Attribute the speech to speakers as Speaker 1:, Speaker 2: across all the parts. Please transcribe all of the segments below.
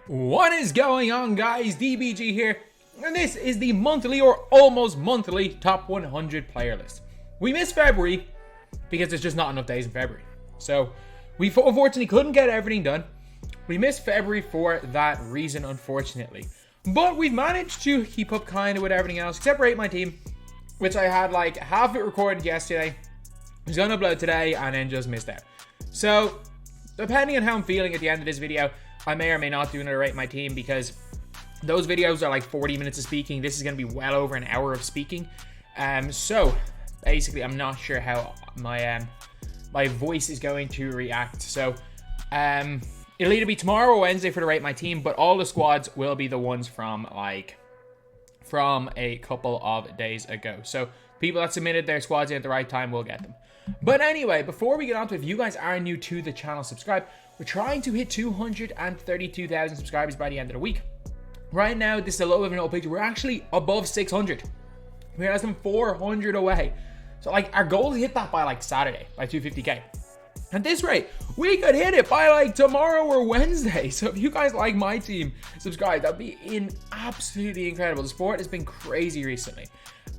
Speaker 1: What is going on, guys? DBG here, and this is the monthly or almost monthly top 100 player list. We missed February because there's just not enough days in February, so we unfortunately couldn't get everything done. We missed February for that reason, unfortunately, but we've managed to keep up kind of with everything else except Rate My Team, which I had like half of it recorded yesterday. I was gonna upload today and then just missed out. So depending on how I'm feeling at the end of this video, I may or may not do another Rate My Team, because those videos are like 40 minutes of speaking. This is going to be well over an hour of speaking. So basically, I'm not sure how my voice is going to react. So it'll either be tomorrow or Wednesday for the Rate My Team, but all the squads will be the ones from a couple of days ago. So people that submitted their squads in at the right time will get them. But anyway, before we get on to it, if you guys are new to the channel, subscribe. We're trying to hit 232,000 subscribers by the end of the week. Right now, this is a little bit of an old picture. We're actually above 600. We're less than 400 away. So like our goal is to hit that by like Saturday, by 250k. At this rate, we could hit it by like tomorrow or Wednesday. So if you guys like my team, subscribe. That'd be absolutely incredible. The sport has been crazy recently.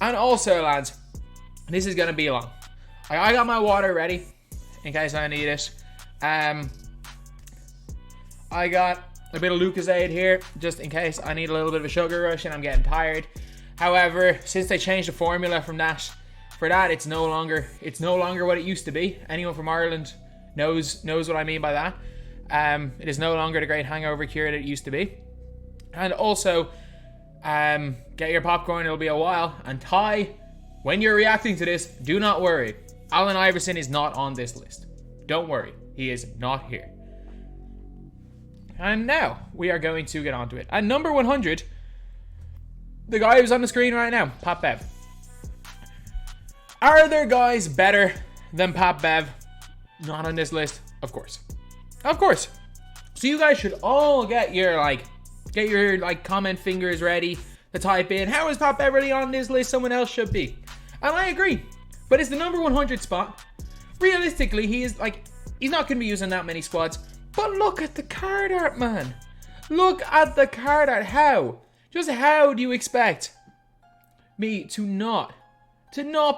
Speaker 1: And also, lads, this is gonna be long. I got my water ready in case I need it. I got a bit of Lucozade here just in case I need a little bit of a sugar rush and I'm getting tired. However, since they changed the formula for that, it's no longer what it used to be. Anyone from Ireland knows what I mean by that. It is no longer the great hangover cure that it used to be. And also, get your popcorn. It'll be a while. And Ty, when you're reacting to this, do not worry. Allen Iverson is not on this list. Don't worry, he is not here. And now we are going to get onto it. At number 100, the guy who's on the screen right now, Pat Bev. Are there guys better than Pat Bev? Not on this list, of course. Of course. So you guys should all get your comment fingers ready to type in, how is Pat Bev really on this list? Someone else should be. And I agree. But it's the number 100 spot. Realistically, he's not going to be using that many squads. But look at the card art, man. Look at the card art. How? Just how do you expect me to not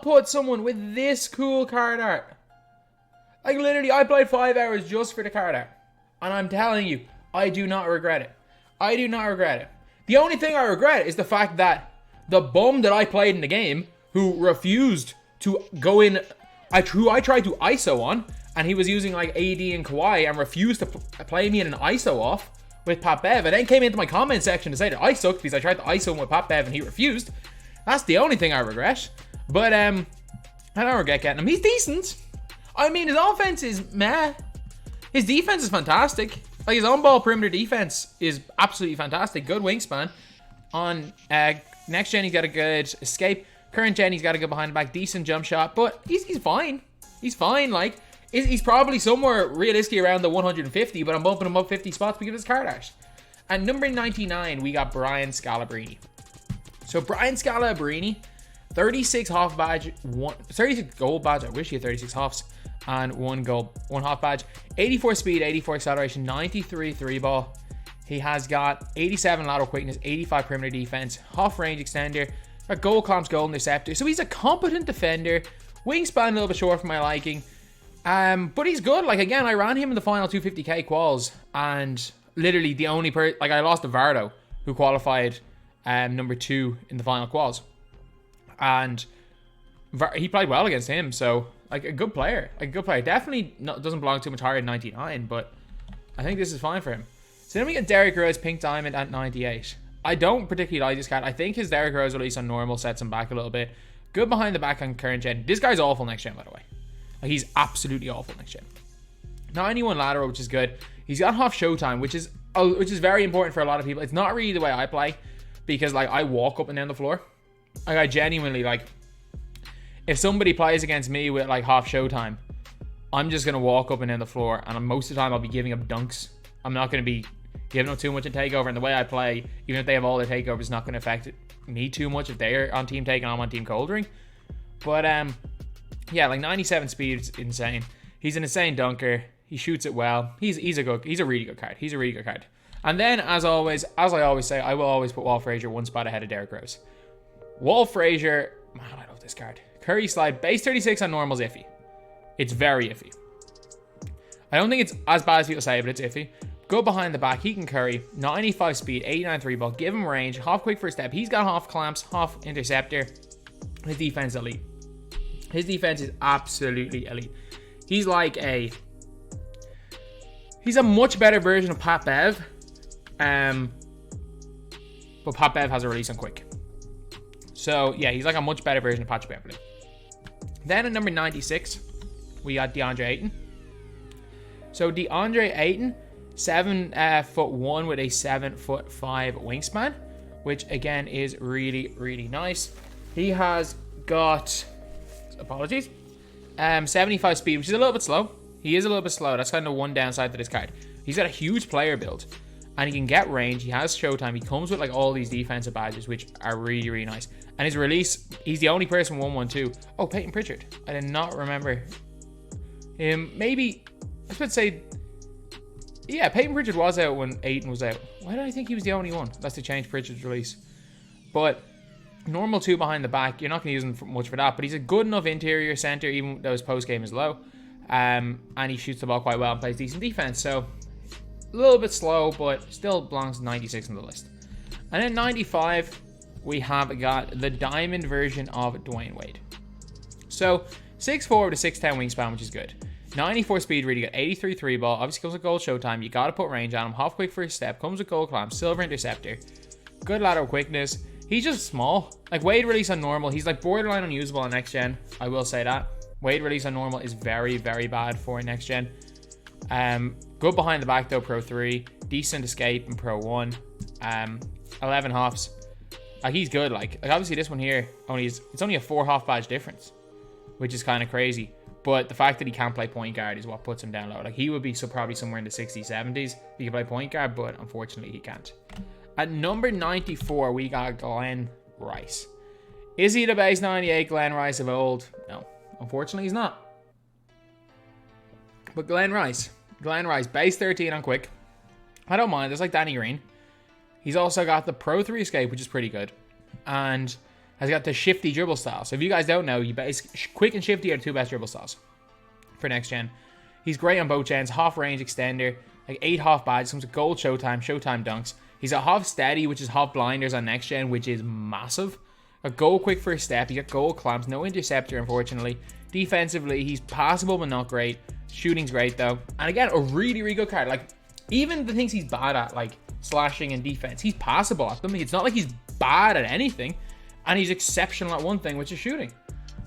Speaker 1: put someone with this cool card art? Like, literally, I played 5 hours just for the card art. And I'm telling you, I do not regret it. I do not regret it. The only thing I regret is the fact that the bum that I played in the game, who refused to go in, I tried to ISO on, and he was using like AD and Kawhi and refused to play me in an ISO off with Pat Bev, and then came into my comment section to say that I sucked because I tried to ISO him with Pat Bev and he refused. That's the only thing I regret. But I don't regret getting him. He's decent. I mean, his offense is meh. His defense is fantastic. Like, his on-ball perimeter defense is absolutely fantastic. Good wingspan. On next gen, he's got a good escape. Current gen, he's got a good behind the back, decent jump shot. But he's fine. He's fine. Like, he's probably somewhere realistically around the 150, but I'm bumping him up 50 spots because of his card art. At number 99, we got Brian Scalabrine. So Brian Scalabrine, 36 half badge, 36 gold badge. I wish he had 36 halves and one half badge. 84 speed, 84 acceleration, 93 three ball. He has got 87 lateral quickness, 85 perimeter defense, half range extender, a goal comps, goal interceptor. So he's a competent defender. Wingspan a little bit short for my liking. But he's good. Like, again, I ran him in the final 250k quals, and literally the only I lost to Vardo, who qualified number 2 in the final quals, and he played well against him. So, like, a good player. Definitely doesn't belong too much higher than 99, but I think this is fine for him. So then we get Derrick Rose Pink Diamond at 98. I don't particularly like this card. I think his Derrick Rose release on normal sets him back a little bit. Good behind the back on current gen. This guy's awful next gen, by the way. Like, he's absolutely awful next gen. 91 lateral, which is good. He's got half showtime, which is very important for a lot of people. It's not really the way I play, because like I walk up and down the floor. Like, I genuinely, like, if somebody plays against me with like half showtime, I'm just gonna walk up and down the floor, and most of the time I'll be giving up dunks. I'm not gonna be giving up too much in takeover, and the way I play, even if they have all their takeovers, it's not gonna affect me too much if they're on team take and I'm on team coldering. But yeah, like 97 speed is insane. He's an insane dunker. He shoots it well. He's a really good card. And then, as always, as I always say, I will always put Walt Frazier one spot ahead of Derrick Rose. Walt Frazier, man, I love this card. Curry slide, base 36 on normal's iffy. It's very iffy. I don't think it's as bad as people say, but it's iffy. Go behind the back, he can curry, 95 speed, 89 3 ball, give him range, half quick first step. He's got half clamps, half interceptor. His defense is elite. His defense is absolutely elite. He's like he's a much better version of Pat Bev. But Pat Bev has a release on quick. So yeah, he's like a much better version of Patrick Beverley. Then at number 96, we got DeAndre Ayton. So DeAndre Ayton, 7'1" with a 7'5" wingspan, which again is really, really nice. He has got, apologies, 75 speed, which is a little bit slow. He is a little bit slow. That's kind of one downside to this card. He's got a huge player build, and he can get range. He has showtime. He comes with like all these defensive badges, which are really, really nice. And his release, he's the only person 1-1-2. Oh, Peyton Pritchard. I did not remember him. Maybe, I was about to say, yeah, Peyton Pritchard was out when Ayton was out. Why did I think he was the only one? That's to change Pritchard's release. But normal 2 behind the back, you're not going to use him much for that, but he's a good enough interior center, even though his post game is low. And he shoots the ball quite well and plays decent defense. So a little bit slow, but still belongs to 96 on the list. And then 95, we have got the diamond version of Dwayne Wade. So 6'4" with a 6'10" wingspan, which is good. 94 speed, really good. 83 3 ball. Obviously comes with gold showtime. You got to put range on him. Half quick first step. Comes with gold clamp. Silver interceptor. Good lateral quickness. He's just small. Like Wade release on normal. He's like borderline unusable on next gen. I will say that. Wade release on normal is very, very bad for next gen. Good behind the back though, Pro 3. Decent escape in Pro 1. 11 hops. Like he's good. Like obviously this one here it's only a 4 half badge difference, which is kind of crazy. But the fact that he can't play point guard is what puts him down low. Like he would be probably somewhere in the 60s, 70s if he could play point guard, but unfortunately he can't. At number 94, we got Glenn Rice. Is he the base 98 Glenn Rice of old? No, unfortunately he's not. But Glenn Rice, base 13 on quick. I don't mind. It's like Danny Green. He's also got the Pro 3 escape, which is pretty good, and has got the shifty dribble style. So if you guys don't know, quick and shifty are the 2 best dribble styles for next gen. He's great on both gens. Half range extender, like 8 half badges. Comes with gold showtime dunks. He's a half steady, which is half blinders on next gen, which is massive. A goal quick first step. You got gold clamps. No interceptor, unfortunately. Defensively, he's passable but not great. Shooting's great though. And again, a really, really good card. Like even the things he's bad at, like slashing and defense, he's passable at them. It's not like he's bad at anything. And he's exceptional at one thing, which is shooting.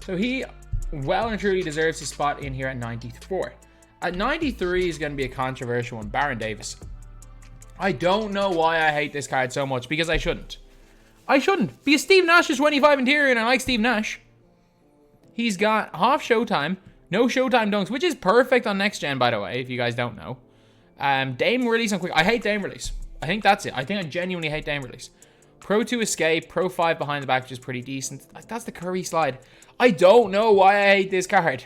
Speaker 1: So he well and truly deserves his spot in here at 94. At 93 is going to be a controversial one. Baron Davis. I don't know why I hate this card so much, because I shouldn't. Because Steve Nash is 25 interior and I like Steve Nash. He's got half showtime, no showtime dunks, which is perfect on next gen, by the way, if you guys don't know. Dame release on quick. I hate Dame release. I think that's it. I think I genuinely hate Dame release. Pro 2 escape, Pro 5 behind the back, which is pretty decent. That's the Curry slide. I don't know why I hate this card.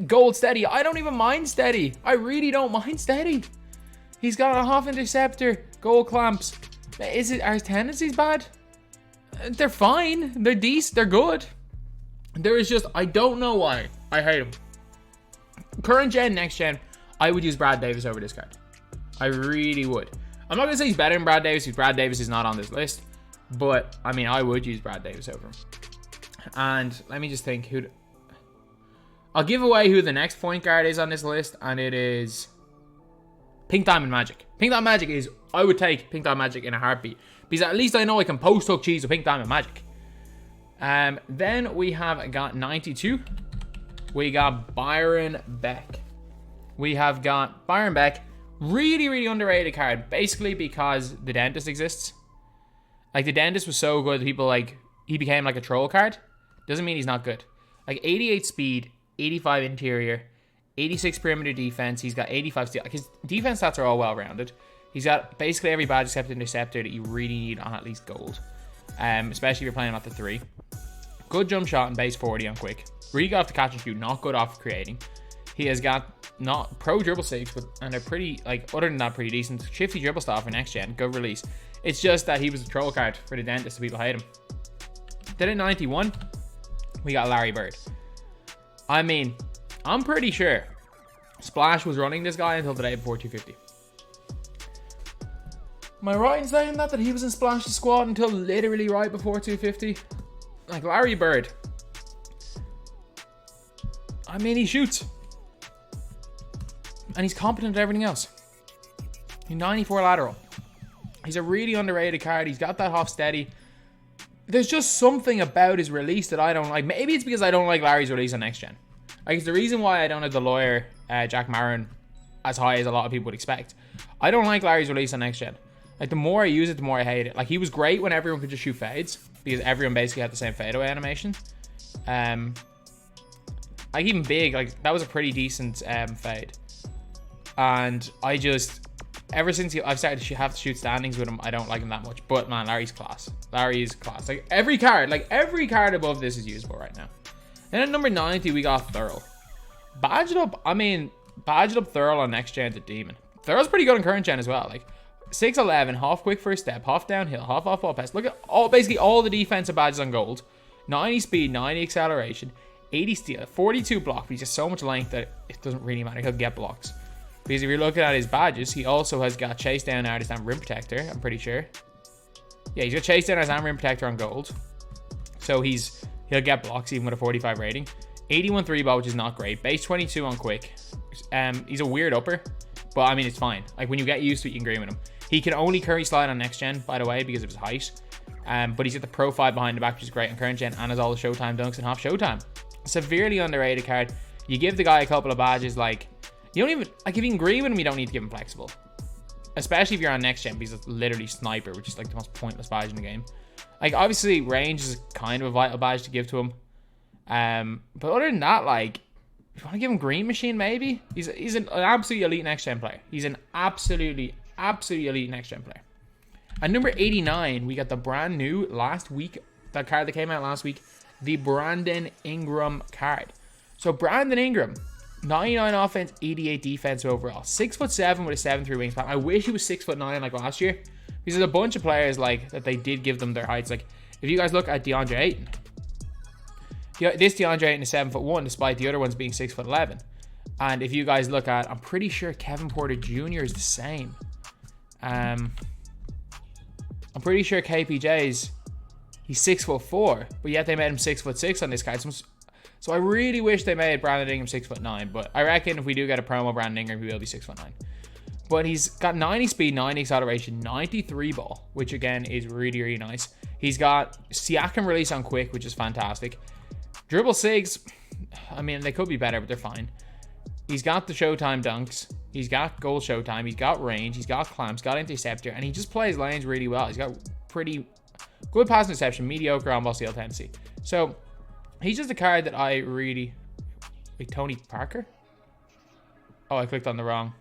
Speaker 1: Gold steady. I don't even mind steady. I really don't mind steady. He's got a half interceptor, gold clamps. Are his tendencies bad? They're fine. They're decent. They're good. There is just, I don't know why I hate him. Current gen, next gen, I would use Brad Davis over this card. I really would. I'm not going to say he's better than Brad Davis, because Brad Davis is not on this list. But, I mean, I would use Brad Davis over him. And let me just think. I'll give away who the next point guard is on this list, and it is Pink Diamond Magic. Pink Diamond Magic is, I would take Pink Diamond Magic in a heartbeat, because at least I know I can post hook cheese with Pink Diamond Magic. Then we have got 92. We got Byron Beck. Really, really underrated card. Basically because the Dentist exists. Like, the Dentist was so good that people, like, he became like a troll card. Doesn't mean he's not good. Like, 88 speed, 85 interior, 86 perimeter defense. He's got 85 steal. Like, his defense stats are all well-rounded. He's got basically every badge except interceptor that you really need on at least gold. Especially if you're playing him at the 3. Good jump shot and base 40 on quick. Really good off the catch and shoot. Not good off creating. He has got not pro dribble 6, but and a pretty, like, other than that, pretty decent shifty dribble style for next gen. Good release. It's just that he was a troll card for the dentist, so people hate him. Then at 91, we got Larry Bird. I mean, I'm pretty sure Splash was running this guy until the day before 250. Am I right in saying that he was in Splash's squad until literally right before 250? Like, Larry Bird, I mean, he shoots. And he's competent at everything else. He's 94 lateral. He's a really underrated card. He's got that half steady. There's just something about his release that I don't like. Maybe it's because I don't like Larry's release on next gen. Like, it's the reason why I don't have the lawyer, Jack Marin, as high as a lot of people would expect. I don't like Larry's release on next gen. Like, the more I use it, the more I hate it. Like, he was great when everyone could just shoot fades, because everyone basically had the same fadeaway animation. Like, even big, like, that was a pretty decent fade. And I just, ever since I've started to have to shoot standings with him, I don't like him that much. But man, Larry's class. Larry's class. Like, every card above this is usable right now. Then at number 90, we got Thurl. Badged up Thurl on next gen to demon. Thurl's pretty good on current gen as well. Like, 6'11", half quick first step, half downhill, half off ball pass. Look at basically all the defensive badges on gold. 90 speed, 90 acceleration, 80 steal, 42 block. He's just so much length that it doesn't really matter. He'll get blocks. Because if you're looking at his badges, he also has got chase down artist and rim protector, I'm pretty sure. Yeah, he's got chase down artist and rim protector on gold. So he'll get blocks even with a 45 rating. 81 3 ball, which is not great. Base 22 on quick. He's a weird upper, but I mean, it's fine. Like, when you get used to it, you can agree with him. He can only curry slide on next gen, by the way, because of his height. But he's got the Pro 5 behind the back, which is great on current gen, and has all the Showtime dunks and half Showtime. Severely underrated card. You give the guy a couple of badges, like, you don't even, like, if you can agree with him, you don't need to give him flexible. Especially if you're on next gen, because it's literally sniper, which is like the most pointless badge in the game. Like, obviously, range is kind of a vital badge to give to him. But other than that, like, if you want to give him green machine, maybe. He's an absolutely elite next gen player. He's an absolutely elite next gen player. At number 89, we got the brand new that card that came out last week, the Brandon Ingram card. So Brandon Ingram, 99 offense, 88 defense overall, 6'7" with a 7'3" wingspan. I wish he was 6'9" like last year, because there's a bunch of players like that they did give them their heights. Like, if you guys look at DeAndre Ayton, this DeAndre Ayton is 7'1", despite the other ones being 6'11". And if you guys look at, I'm pretty sure Kevin Porter Jr. is the same. I'm pretty sure KPJ's, he's 6'4", but yet they made him 6'6" on this card. So I really wish they made Brandon Ingram 6'9", but I reckon if we do get a promo Brandon Ingram, he will be 6'9". But he's got 90 speed, 90 acceleration, 93 ball, which again is really, really nice. He's got Siakam release on quick, which is fantastic. Dribble 6, I mean, they could be better, but they're fine. He's got the Showtime dunks. He's got goal Showtime. He's got range. He's got clamps, got interceptor, and he just plays lanes really well. He's got pretty good pass interception, mediocre on ball steal tendency. So he's just a card that I really... Wait, Tony Parker? Oh, I clicked on the wrong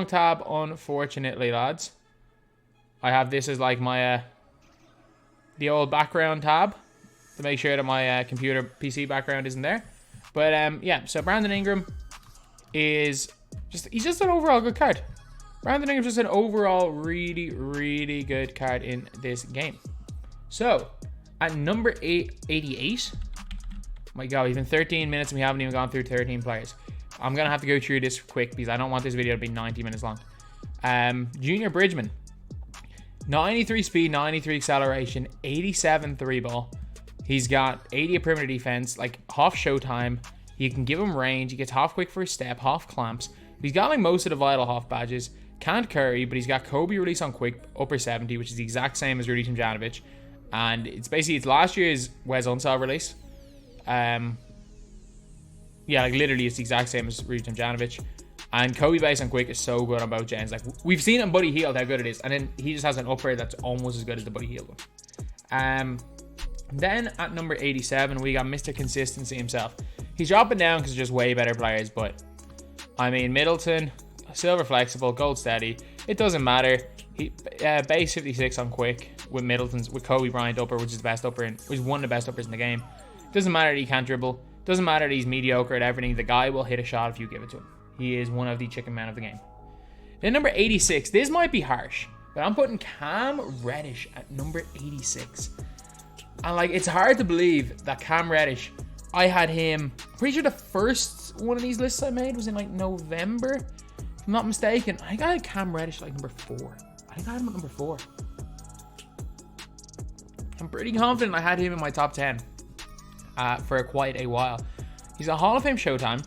Speaker 1: tab, unfortunately, lads. I have this as like my the old background tab to make sure that my computer PC background isn't there. But yeah, so Brandon Ingram he's just an overall good card. Brandon Ingram's just an overall really, really good card in this game. So at number 88, my god, we've been 13 minutes and we haven't even gone through 13 players. I'm gonna have to go through this quick because I don't want this video to be 90 minutes long. Junior Bridgman, 93 speed, 93 acceleration, 87 3 ball. He's got 80 of perimeter defense, like half Showtime. You can give him range. He gets half quick first step, half clamps. He's got like most of the vital half badges. Can't curry, but he's got Kobe release on quick, upper 70, which is the exact same as Rudy Tomjanovic. And it's last year's Wes Unseld release. Yeah, like literally it's the exact same as Rudy Tomjanovic. And Kobe base on quick is so good on both gens. Like, we've seen on Buddy Hield how good it is, and then he just has an upper that's almost as good as the Buddy Hield one. Then at number 87, we got Mr. Consistency himself. He's dropping down because they're just way better players, but I mean, Middleton, silver flexible, gold steady. It doesn't matter. He base 56 on quick with Kobe Bryant upper, which is the best upper which is one of the best uppers in the game. It doesn't matter that he can't dribble. Doesn't matter that he's mediocre at everything. The guy will hit a shot if you give it to him. He is one of the chicken men of the game. Then number 86. This might be harsh, but I'm putting Cam Reddish at number 86. And like, it's hard to believe that Cam Reddish, I had him, pretty sure the first one of these lists I made was in like November. If I'm not mistaken. I think I had Cam Reddish like number 4. I think I had him at number 4. I'm pretty confident I had him in my top 10 for quite a while. He's got Hall of Fame Showtime.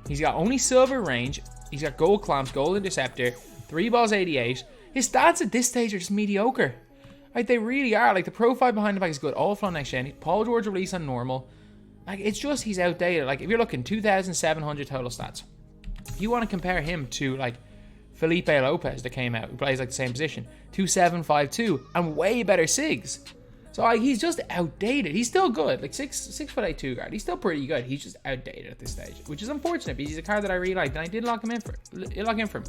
Speaker 1: He's got only silver range. He's got gold clamps, gold interceptor, 3 balls 88. His stats at this stage are just mediocre. Like, they really are. Like, the profile behind the back is good. All flow next gen. Paul George release on normal. Like, it's just, he's outdated. Like, if you're looking 2,700 total stats, if you want to compare him to, like, Felipe Lopez that came out, who plays, like, the same position, 2,752, and way better SIGs. So, like, he's just outdated. He's still good. Like, 6'8" 2 guard. He's still pretty good. He's just outdated at this stage, which is unfortunate because he's a card that I really liked, and I did lock him in for him.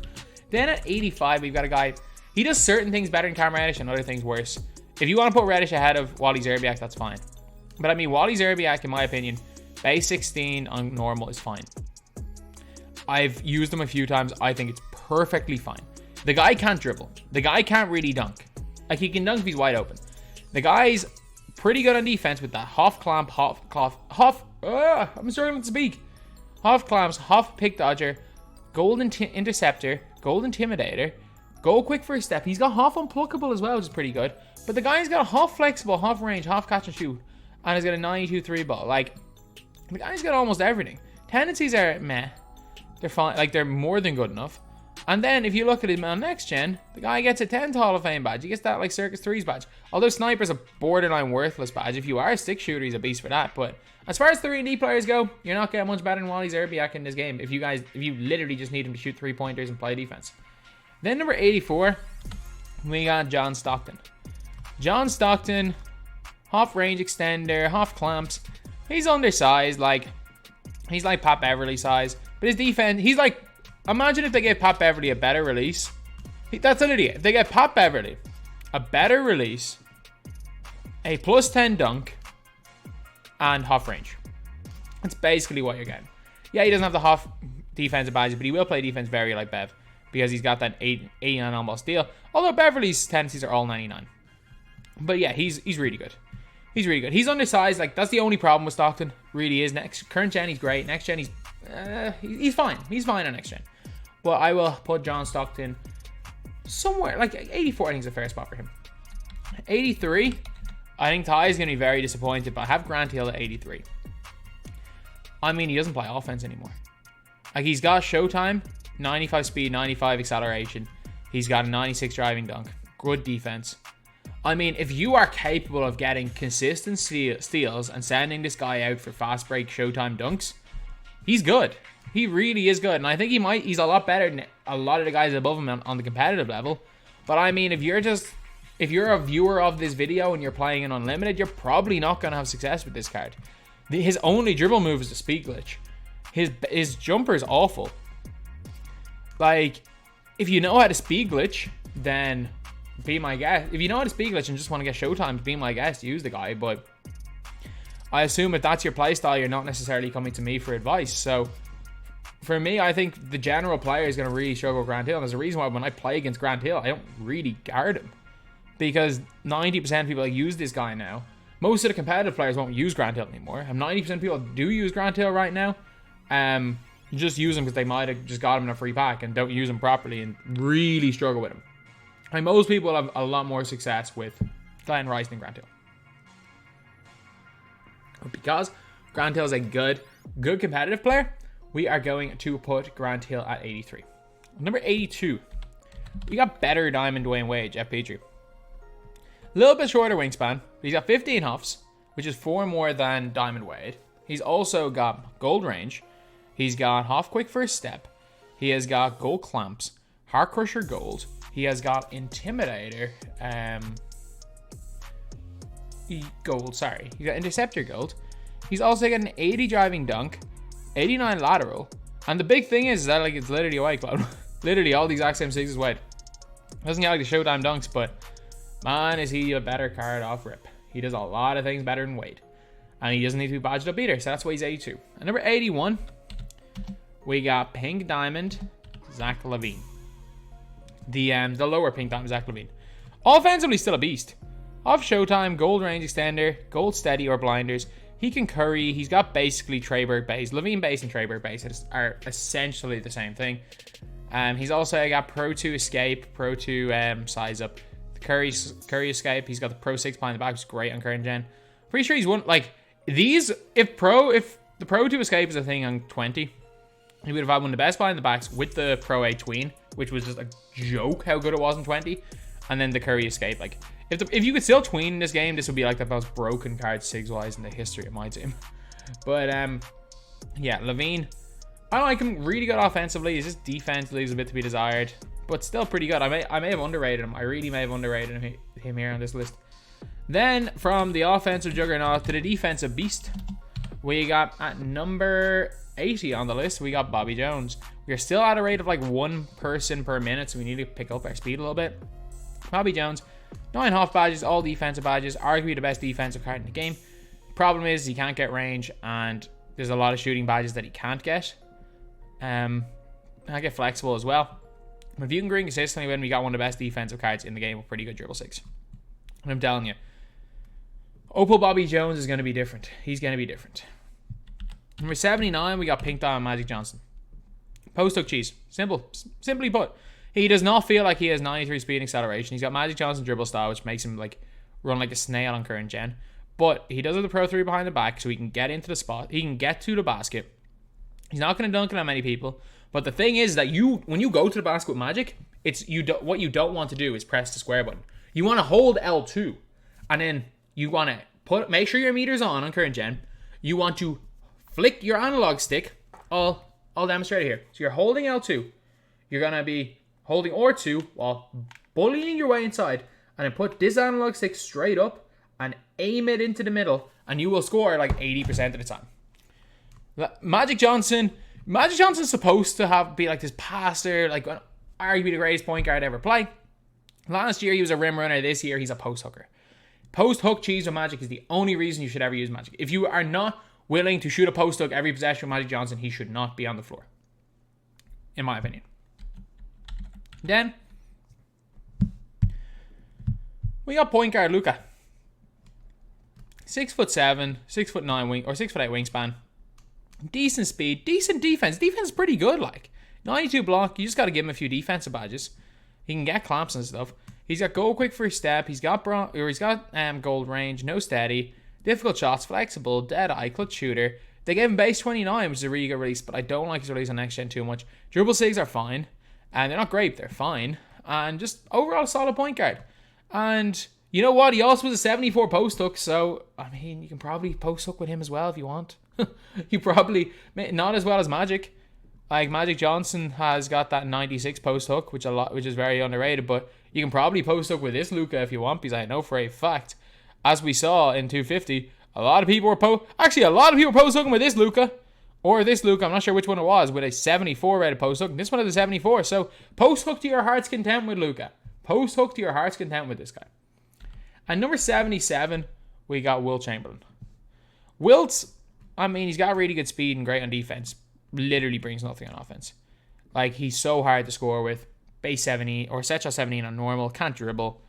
Speaker 1: Then at 85, we've got a guy. He does certain things better than Cam Reddish and other things worse. If you want to put Reddish ahead of Wally Zerbiak, that's fine. But I mean, Wally Zerbiak, in my opinion, base 16 on normal is fine. I've used him a few times. I think it's perfectly fine. The guy can't dribble. The guy can't really dunk. Like, he can dunk if he's wide open. The guy's pretty good on defense with that Hoff clamp, I'm struggling to speak. Hoff clamps, Hoff pick dodger, gold interceptor, gold intimidator, go quick first step. He's got Hoff unpluckable as well, which is pretty good. But the guy's got Hoff flexible, Hoff range, Hoff catch and shoot, and he's got a 92 3 ball. Like, the guy's got almost everything. Tendencies are meh. They're fine. Like, they're more than good enough. And then if you look at him on next gen, the guy gets a 10th Hall of Fame badge. He gets that like Circus 3's badge. Although Sniper's a borderline worthless badge. If you are a stick shooter, he's a beast for that. But as far as 3&D players go, you're not getting much better than Wally Zerbiak in this game. If you literally just need him to shoot 3-pointers and play defense. Then number 84, we got John Stockton. John Stockton, half range extender, half clamps. He's undersized, like, he's like Pat Beverly size. But his defense, he's like, imagine if they gave Pat Beverly a better release. That's an idiot. If they get Pat Beverly a better release, a +10 dunk, and half range. That's basically what you're getting. Yeah, he doesn't have the half defensive badges, but he will play defense very like Bev because he's got that 89 almost steal. Although Beverly's tendencies are all 99. But yeah, he's really good. He's really good. He's undersized. Like, that's the only problem with Stockton. Really is. Current gen, he's great. Next gen, he's fine. He's fine on next gen. But I will put John Stockton somewhere like 84. I think is a fair spot for him. 83. I think Ty is going to be very disappointed, but I have Grant Hill at 83. I mean, he doesn't play offense anymore. Like, he's got Showtime, 95 speed, 95 acceleration. He's got a 96 driving dunk. Good defense. I mean, if you are capable of getting consistent steals and sending this guy out for fast break Showtime dunks, he's good. He really is good. And I think he's a lot better than a lot of the guys above him on the competitive level. But I mean, if you're a viewer of this video and you're playing in Unlimited, you're probably not going to have success with this card. His only dribble move is a speed glitch. His jumper is awful. Like, if you know how to speed glitch, then be my guest. If you know how to speed glitch and just want to get Showtime, be my guest. Use the guy. But I assume if that's your playstyle, you're not necessarily coming to me for advice. So for me, I think the general player is going to really struggle with Grant Hill. And there's a reason why when I play against Grant Hill, I don't really guard him. Because 90% of people use this guy now. Most of the competitive players won't use Grant Hill anymore. And 90% of people do use Grant Hill right now. Just use him because they might have just got him in a free pack and don't use him properly and really struggle with him. And most people have a lot more success with Glenn Rice than Grant Hill. But because Grant Hill is a good competitive player, we are going to put Grant Hill at 83. Number 82, we got better Diamond Dwayne Wade, Jeff Petrie. A little bit shorter wingspan. He's got 15 huffs, which is 4 more than Diamond Wade. He's also got gold range. He's got half quick first step. He has got gold clamps, Heart Crusher gold. He has got Intimidator gold, sorry. He got Interceptor gold. He's also got an 80 driving dunk, 89 lateral. And the big thing is that, like, it's literally a white cloud. Literally all the exact same 6 is white. Doesn't get like the Showtime dunks, but man, is he a better card off rip. He does a lot of things better than Wade. And he doesn't need to be badged up either, so that's why he's 82. And number 81, we got Pink Diamond, Zach LaVine. The lower Pink Diamond, Zach LaVine. Offensively, still a beast. Off Showtime, gold range extender, gold steady or blinders. He can curry. He's got basically Treyberg base. LaVine base and Treyberg base are essentially the same thing. He's also got Pro 2 escape, Pro 2 size up. The Curry escape. He's got the Pro 6 behind the back, which is great on current gen. Pretty sure he's one, like, these, if the Pro 2 escape is a thing on 20, he would have had one of the best behind the backs with the Pro 8 tween, which was just a joke how good it was in 20. And then the Curry escape, like, if you could still tween in this game, this would be like the most broken card SIGs-wise in the history of my team. But, yeah, LaVine, I like him. Really good offensively. His just defense leaves a bit to be desired, but still pretty good. I may have underrated him. I really may have underrated him here on this list. Then, from the offensive juggernaut to the defensive beast, we got at number 80 on the list, we got Bobby Jones. We're still at a rate of like 1 person per minute, so we need to pick up our speed a little bit. Bobby Jones, 9 half badges, all defensive badges, arguably the best defensive card in the game. Problem is he can't get range, and there's a lot of shooting badges that he can't get. I get flexible as well. But if you can green consistently when we got one of the best defensive cards in the game with pretty good dribble 6. And I'm telling you, Opal Bobby Jones is going to be different. He's going to be different. Number 79, we got Pink Diamond Magic Johnson. Post hook cheese. Simply put. He does not feel like he has 93 speed and acceleration. He's got Magic Johnson dribble style, which makes him like run like a snail on current gen. But he does have the Pro 3 behind the back, so he can get into the spot. He can get to the basket. He's not going to dunk it on many people. But the thing is that when you go to the basket with Magic, what you don't want to do is press the square button. You want to hold L2, and then you want to make sure your meter's on current gen. You want to flick your analog stick. I'll demonstrate it here. So you're holding L2. You're going to be holding R2 while bullying your way inside, and then put this analog stick straight up and aim it into the middle, and you will score like 80% of the time. Magic Johnson's supposed to be like this passer, like arguably the greatest point guard ever play. Last year he was a rim runner. This year he's a post hooker. Post hook cheese with Magic is the only reason you should ever use Magic. If you are not willing to shoot a post hook every possession with Magic Johnson, he should not be on the floor, in my opinion. Then we got point guard Luka. 6'7", 6'9" wing or 6'8" wingspan. Decent speed, decent defense. Defense is pretty good. Like 92 block. You just got to give him a few defensive badges. He can get clamps and stuff. He's got goal quick first step. He's got gold range, no steady, difficult shots, flexible, dead eye, clutch shooter. They gave him base 29, which is a really good release, but I don't like his release on next gen too much. Dribble SIGs are fine. And they're not great, they're fine. And just overall solid point guard. And you know what? He also was a 74 post hook. So, I mean, you can probably post hook with him as well if you want. You probably, not as well as Magic. Like Magic Johnson has got that 96 post hook, which is very underrated. But you can probably post hook with this Luka if you want, because I know for a fact, as we saw in 250, a lot of people were post hooking with this Luka. Or this Luka, I'm not sure which one it was, with a 74 rated post hook. This one has a 74. So post hook to your heart's content with Luka. Post hook to your heart's content with this guy. And number 77, we got Wilt Chamberlain. Wilt's, I mean, he's got really good speed and great on defense. Literally brings nothing on offense. Like, he's so hard to score with. Base 70 or set shot 17 on normal. Can't dribble.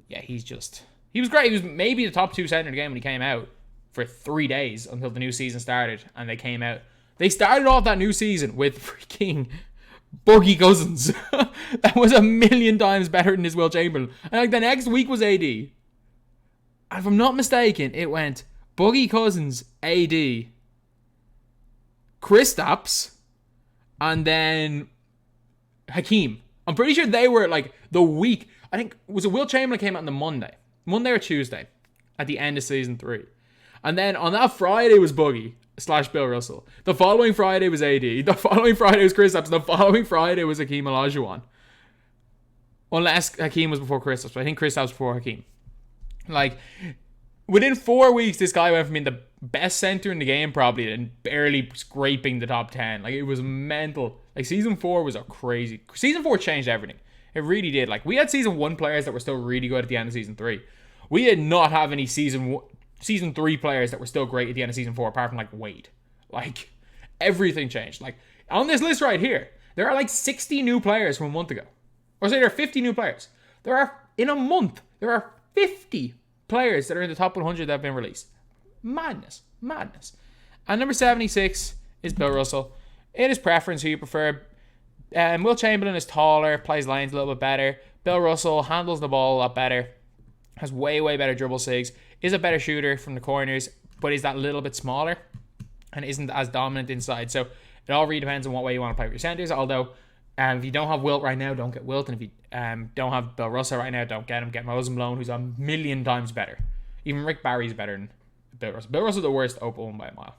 Speaker 1: Yeah, he was great. He was maybe the top 2 center in the game when he came out for 3 days until the new season started and they came out. They started off that new season with freaking Boogie Cousins. That was 1,000,000 times better than his Wilt Chamberlain. And like the next week was AD. And if I'm not mistaken, it went Boogie Cousins, AD, Kristaps, and then Hakeem. I'm pretty sure they were like the week. I think was it Wilt Chamberlain came out on the Monday or Tuesday at the end of season 3. And then on that Friday was Boogie / Bill Russell. The following Friday was AD. The following Friday was Kristaps. The following Friday was Hakeem Olajuwon. Unless Hakeem was before Kristaps. But I think Kristaps was before Hakeem. Like, within 4 weeks, this guy went from being the best center in the game probably and barely scraping the top 10. Like, it was mental. Like, season 4 was a crazy... Season 4 changed everything. It really did. Like, we had season 1 players that were still really good at the end of season 3. We did not have any season Season 3 players that were still great at the end of Season 4, apart from, like, Wade. Like, everything changed. Like, on this list right here, there are, like, 60 new players from a month ago. Or say there are 50 new players. In a month, there are 50 players that are in the top 100 that have been released. Madness. Madness. And number 76 is Bill Russell. It is preference who you prefer. Will Chamberlain is taller, plays lanes a little bit better. Bill Russell handles the ball a lot better. Has way, way better dribble sigs. Is a better shooter from the corners, but is that little bit smaller and isn't as dominant inside. So it all really depends on what way you want to play with your centers. Although, if you don't have Wilt right now, don't get Wilt. And if you don't have Bill Russell right now, don't get him. Get Rosenblown, who's a million times better. Even Rick Barry's better than Bill Russell. Bill Russell's the worst open by a mile.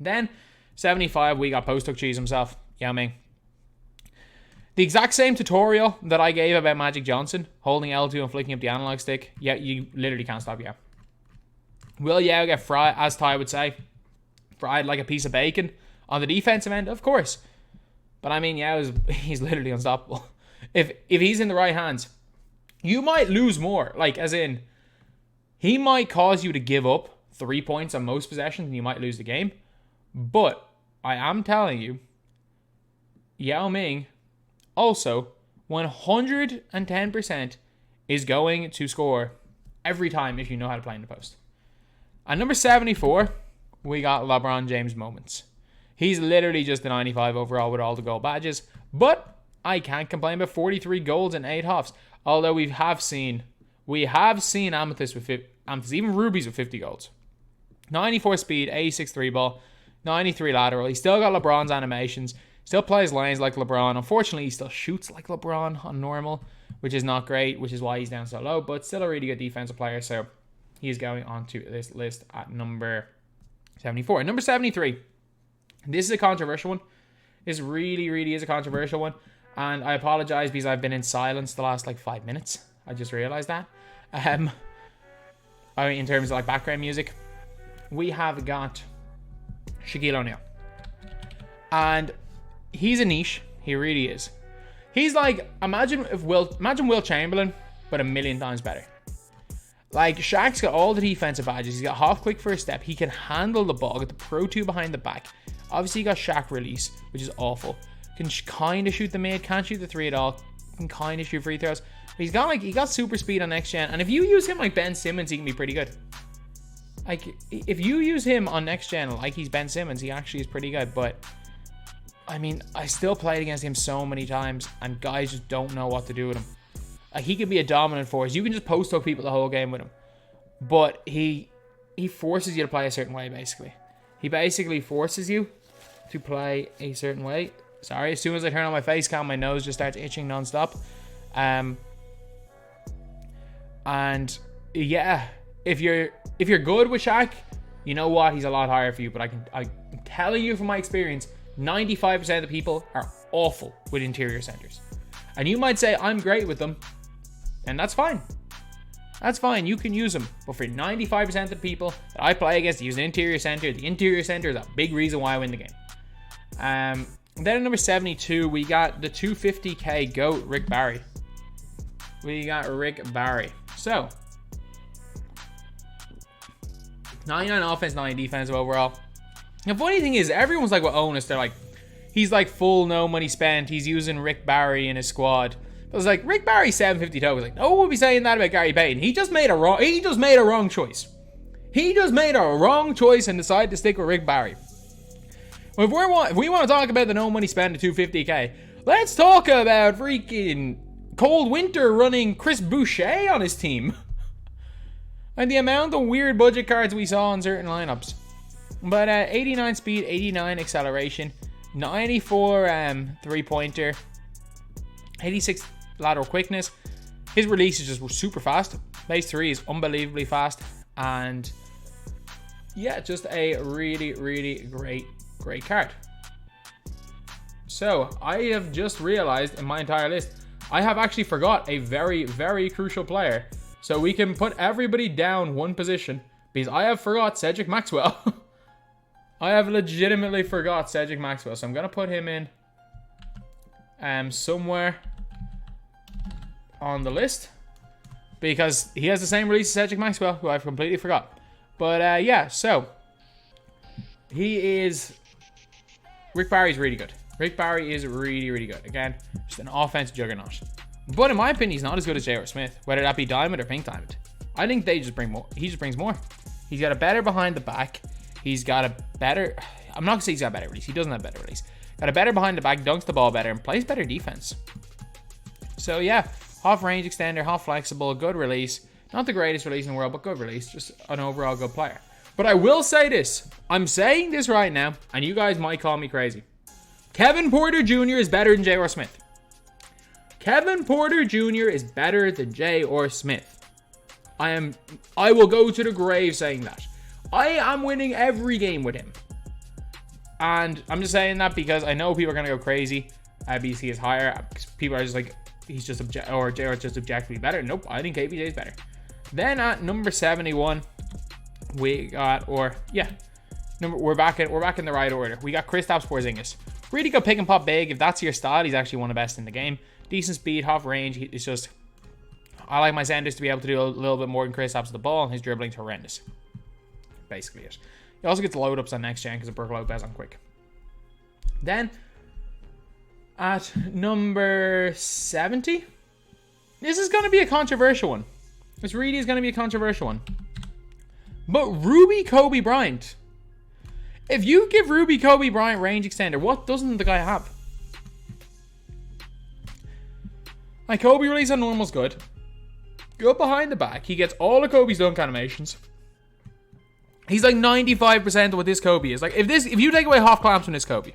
Speaker 1: Then, 75, we got Post Hook Cheese himself. Yao Ming. The exact same tutorial that I gave about Magic Johnson, holding L2 and flicking up the analog stick. Yeah, you literally can't stop Yao. Will Yao get fried, as Ty would say, fried like a piece of bacon on the defensive end? Of course. But I mean, he's literally unstoppable. If he's in the right hands, you might lose more. Like, as in, he might cause you to give up 3 points on most possessions and you might lose the game. But I am telling you, Yao Ming also 110% is going to score every time if you know how to play in the post. At number 74, we got LeBron James moments. He's literally just a 95 overall with all the gold badges. But I can't complain about 43 golds and 8 hoffs. Although we have seen Amethyst with 50, Amethyst, even Rubies with 50 golds. 94 speed, 86 3 ball, 93 lateral. He's still got LeBron's animations. Still plays lanes like LeBron. Unfortunately, he still shoots like LeBron on normal, which is not great, which is why he's down so low. But still a really good defensive player. So he's going onto this list at number 74. Number 73. This is a controversial one. This really, really is a controversial one. And I apologize because I've been in silence the last like 5 minutes. I just realized that. I mean, in terms of like background music, we have got Shaquille O'Neal. And he's a niche. He really is. He's like, imagine Will Chamberlain, but a million times better. Like, Shaq's got all the defensive badges. He's got half quick first step. He can handle the ball. Got the Pro 2 behind the back. Obviously, he got Shaq release, which is awful. Can kind of shoot the mid. Can't shoot the 3 at all. Can kind of shoot free throws. But he got super speed on next gen. And if you use him like Ben Simmons, he can be pretty good. Like, if you use him on next gen like he's Ben Simmons, he actually is pretty good. But I mean, I still played against him so many times, and guys just don't know what to do with him. Like, he can be a dominant force. You can just post up people the whole game with him. But he forces you to play a certain way, basically. He basically forces you to play a certain way. Sorry, as soon as I turn on my face cam, my nose just starts itching nonstop. And yeah, if you're good with Shaq, you know what? He's a lot higher for you. But I'm telling you from my experience, 95% of the people are awful with interior centers. And you might say, I'm great with them. And that's fine. That's fine. You can use them. But for 95% of the people that I play against, use an interior center. The interior center is a big reason why I win the game. Then at number 72, we got the 250k GOAT, Rick Barry. We got Rick Barry. So, 99 offense, 9 defensive overall. The funny thing is, everyone's like, what Onus? They're like, he's like full no money spent. He's using Rick Barry in his squad. But it's like, Rick Barry 750 total. Like, no one would be saying that about Gary Payton. He just made a wrong choice. He just made a wrong choice and decided to stick with Rick Barry. If we want to talk about the no money spent at 250k, let's talk about freaking Cold Winter running Chris Boucher on his team. And the amount of weird budget cards we saw in certain lineups. But 89 speed, 89 acceleration, 94 three-pointer, 86 lateral quickness. His release is just super fast. Base 3 is unbelievably fast. And yeah, just a really, really great card. So I have just realized in my entire list, I have actually forgot a very, very crucial player. So we can put everybody down one position because I have forgot Cedric Maxwell. I have legitimately forgot Cedric Maxwell. So I'm going to put him in somewhere on the list because he has the same release as Cedric Maxwell, who I've completely forgot. But yeah, so he is... Rick Barry's really good. Rick Barry is really, really good. Again, just an offensive juggernaut. But in my opinion, he's not as good as J.R. Smith, whether that be Diamond or Pink Diamond. I think they just bring more. He just brings more. He's got a better behind the back. He's got a better... I'm not going to say he's got a better release. He doesn't have better release. Got a better behind the back, dunks the ball better, and plays better defense. So yeah, half range extender, half flexible, good release. Not the greatest release in the world, but good release. Just an overall good player. But I will say this. I'm saying this right now, and you guys might call me crazy. Kevin Porter Jr. is better than J.R. Smith. Kevin Porter Jr. is better than J.R. Smith. I will go to the grave saying that. I am winning every game with him. And I'm just saying that because I know people are going to go crazy. BC is higher. People are just like, he's just or JR is just objectively better. Nope, I think KPJ is better. Then at number 71, we got, we're back in the right order. We got Kristaps Porzingis. Really good pick and pop big. If that's your style, he's actually one of the best in the game. Decent speed, half range. It's just, I like my centers to be able to do a little bit more than Kristaps with the ball, and his dribbling's horrendous. Basically it. He also gets load ups on next gen because of Brook Lopez on quick. Then at number 70, this is going to be a controversial one. This really is going to be a controversial one. But Ruby Kobe Bryant. If you give Ruby Kobe Bryant range extender, what doesn't the guy have? Like, Kobe release on normal's good. Go behind the back. He gets all of Kobe's dunk animations. He's like 95% of what this Kobe is. Like, if you take away half clamps from this Kobe,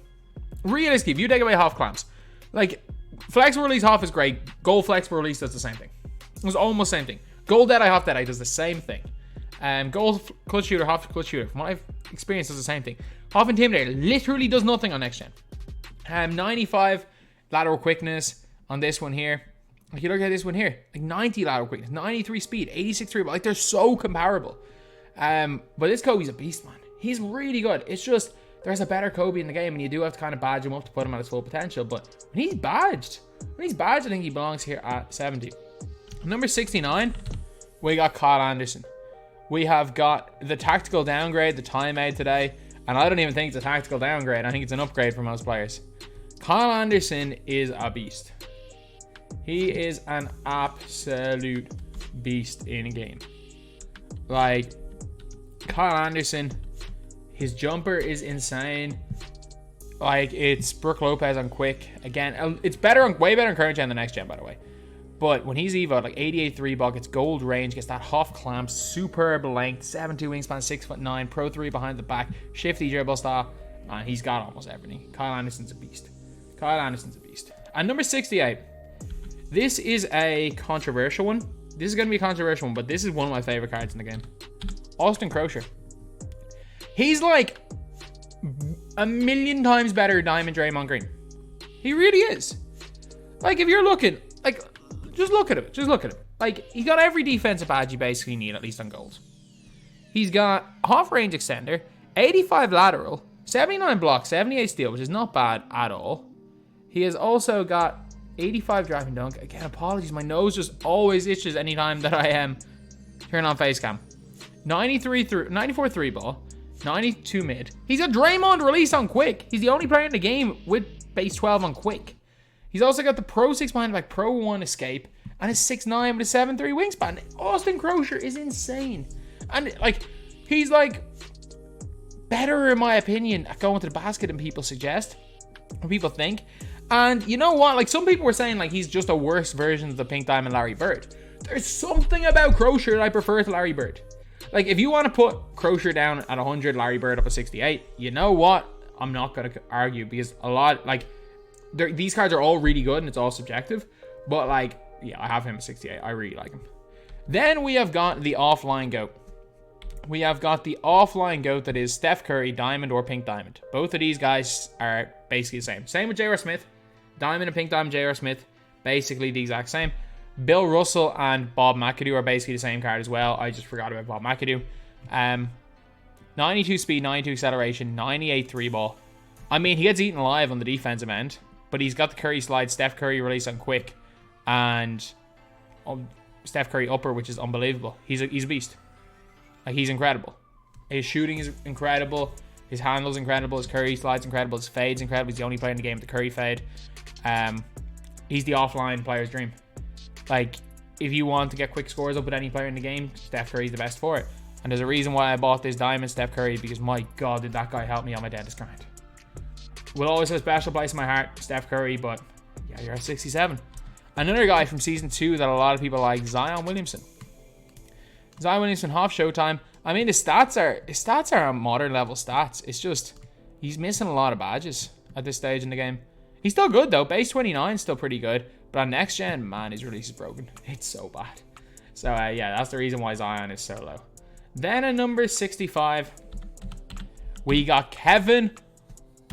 Speaker 1: realistically, if you take away half clamps, like, flexible release half is great. Goal flexible release does the same thing. It was almost the same thing. Goal dead eye, half dead eye does the same thing. Goal clutch shooter, half clutch shooter, from what I've experienced, does the same thing. Half intimidator literally does nothing on next gen. 95 lateral quickness on this one here. Like, you look at this one here, like 90 lateral quickness, 93 speed, 86 3 ball. Like, they're so comparable. But this Kobe's a beast, man. He's really good. It's just, there's a better Kobe in the game, and you do have to kind of badge him up to put him at his full potential. But when he's badged, I think he belongs here at 70. Number 69, we got Kyle Anderson. We have got the tactical downgrade, the timeout today. And I don't even think it's a tactical downgrade. I think it's an upgrade for most players. Kyle Anderson is a beast. He is an absolute beast in a game. Like, Kyle Anderson, his jumper is insane. Like, it's Brook Lopez on quick. Again, it's way better on current gen than next gen, by the way. But when he's Evo, like 88 3 ball, gets gold range, gets that half clamp, superb length, 7'2" wingspan, 6'9", pro 3 behind the back, shifty dribble style. Man, he's got almost everything. Kyle Anderson's a beast. And number 68. This is a controversial one. This is going to be a controversial one, but this is one of my favorite cards in the game. Austin Crowsher. He's like a million times better Diamond Draymond Green. He really is. Like, if you're looking, like, just look at him. Like, he got every defensive badge you basically need, at least on goals. He's got half range extender, 85 lateral, 79 block, 78 steal, which is not bad at all. He has also got 85 driving dunk. Again, apologies, my nose just always itches anytime that I turn on face cam. 94 3 ball, 92 mid. He's a Draymond release on quick. He's the only player in the game with base 12 on quick. He's also got the Pro 6 behind the back, Pro 1 escape, and a 6'9" with a 7'3" wingspan. Austin Crowsher is insane. And, like, he's, like, better, in my opinion, at going to the basket than people suggest, or people think. And you know what? Like, some people were saying, like, he's just a worse version of the Pink Diamond Larry Bird. There's something about Crowsher that I prefer to Larry Bird. Like, if you want to put Crowsher down at 100, Larry Bird up at 68, you know what? I'm not going to argue, because a lot, like, these cards are all really good and it's all subjective. But, like, yeah, I have him at 68. I really like him. Then we have got the offline GOAT. We have got the offline GOAT that is Steph Curry, Diamond or Pink Diamond. Both of these guys are basically the same. Same with J.R. Smith. Diamond and Pink Diamond, J.R. Smith. Basically the exact same. Bill Russell and Bob McAdoo are basically the same card as well. I just forgot about Bob McAdoo. 92 speed, 92 acceleration, 98 3 ball. I mean, he gets eaten alive on the defensive end. But he's got the Curry slide, Steph Curry release on quick, and Steph Curry upper, which is unbelievable. He's a beast. Like, he's incredible. His shooting is incredible. His handle's incredible. His curry slide's incredible. His fade's incredible. He's the only player in the game with the curry fade. He's the offline player's dream. Like, if you want to get quick scores up with any player in the game, Steph Curry's the best for it. And there's a reason why I bought this diamond Steph Curry, because my God, did that guy help me on my dentist grind. Will always have a special place in my heart, Steph Curry, but yeah, you're at 67. Another guy from Season 2 that a lot of people like, Zion Williamson. Zion Williamson, half Showtime. I mean, his stats are modern level stats. It's just, he's missing a lot of badges at this stage in the game. He's still good though. Base 29 is still pretty good. But on next gen, man, his release is broken. It's so bad. So yeah, that's the reason why Zion is so low. Then at number 65, we got Kevin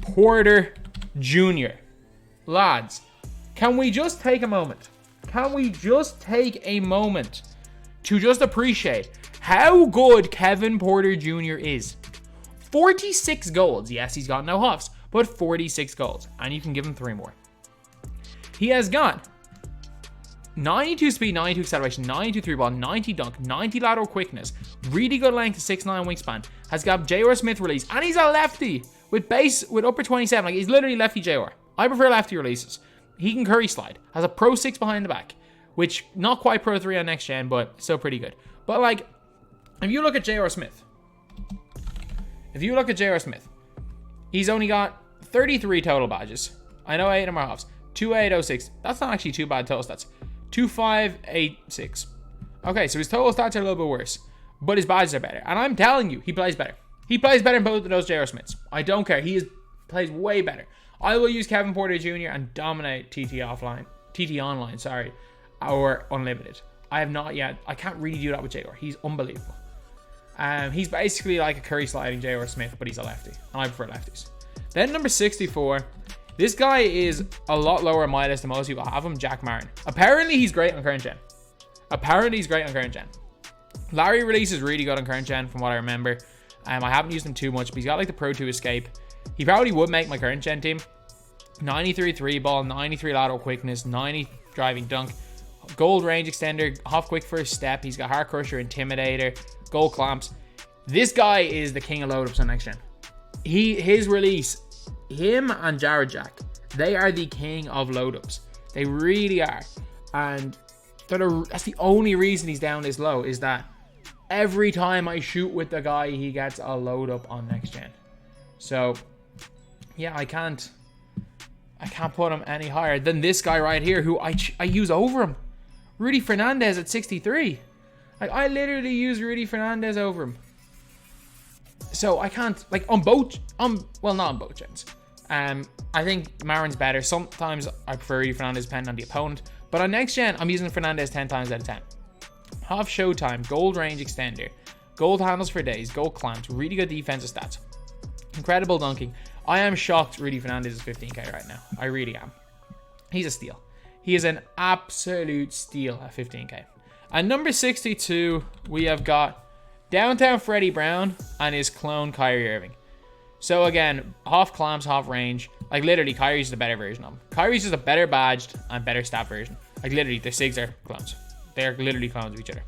Speaker 1: Porter Jr. Lads, can we just take a moment? Can we just take a moment to just appreciate how good Kevin Porter Jr. is? 46 golds. Yes, he's got no huffs, but 46 golds. And you can give him 3 more. He has got 92 speed, 92 acceleration, 92 3 ball, 90 dunk, 90 lateral quickness, really good length, 6'9" wingspan. Has got J.R. Smith release, and he's a lefty with upper 27. Like, he's literally lefty J.R. I prefer lefty releases. He can curry slide. Has a Pro 6 behind the back, which not quite Pro 3 on next gen, but still pretty good. But like, if you look at J.R. Smith, he's only got 33 total badges. I know 8 of them are halves. 2806. That's not actually too bad total stats. 2586. Okay, so his total stats are a little bit worse, but his badges are better. And I'm telling you, he plays better. He plays better than both of those J.R. Smiths. I don't care. Plays way better. I will use Kevin Porter Jr. and dominate TT Online, or Unlimited. I have not yet. I can't really do that with J.R. He's unbelievable. He's basically like a curry sliding J.R. Smith, but he's a lefty, and I prefer lefties. Then number 64. This guy is a lot lower on my list than most people have him, Jack Marin. Apparently, he's great on current gen. Larry release is really good on current gen, from what I remember. I haven't used him too much, but he's got like the Pro 2 escape. He probably would make my current gen team. 93 3 ball, 93 lateral quickness, 90 driving dunk, gold range extender, half quick first step. He's got Heart Crusher, Intimidator, gold clamps. This guy is the king of load ups on next gen. His release, him and Jared Jack, they are the king of load ups. They really are. And that's the only reason he's down this low, is that every time I shoot with the guy, he gets a load up on next gen. So yeah, I can't put him any higher than this guy right here, who I use over him. Rudy Fernandez at 63. Like, I literally use Rudy Fernandez over him. So I can't, like, well, not on both gens. I think Marin's better. Sometimes I prefer Rudy Fernandez depending on the opponent. But on next gen, I'm using Fernandez 10 times out of 10. Half Showtime, gold range extender, gold handles for days, gold clamps, really good defensive stats, incredible dunking. I am shocked Rudy Fernandez is 15k right now. I really am. He's a steal. He is an absolute steal at 15k. At number 62, we have got Downtown Freddie Brown and his clone Kyrie Irving. So again, half clamps, half range. Like, literally, Kyrie's the better version of him. Kyrie's just a better badged and better stat version. Like, literally, the SIGs are clones. They're literally clones of each other.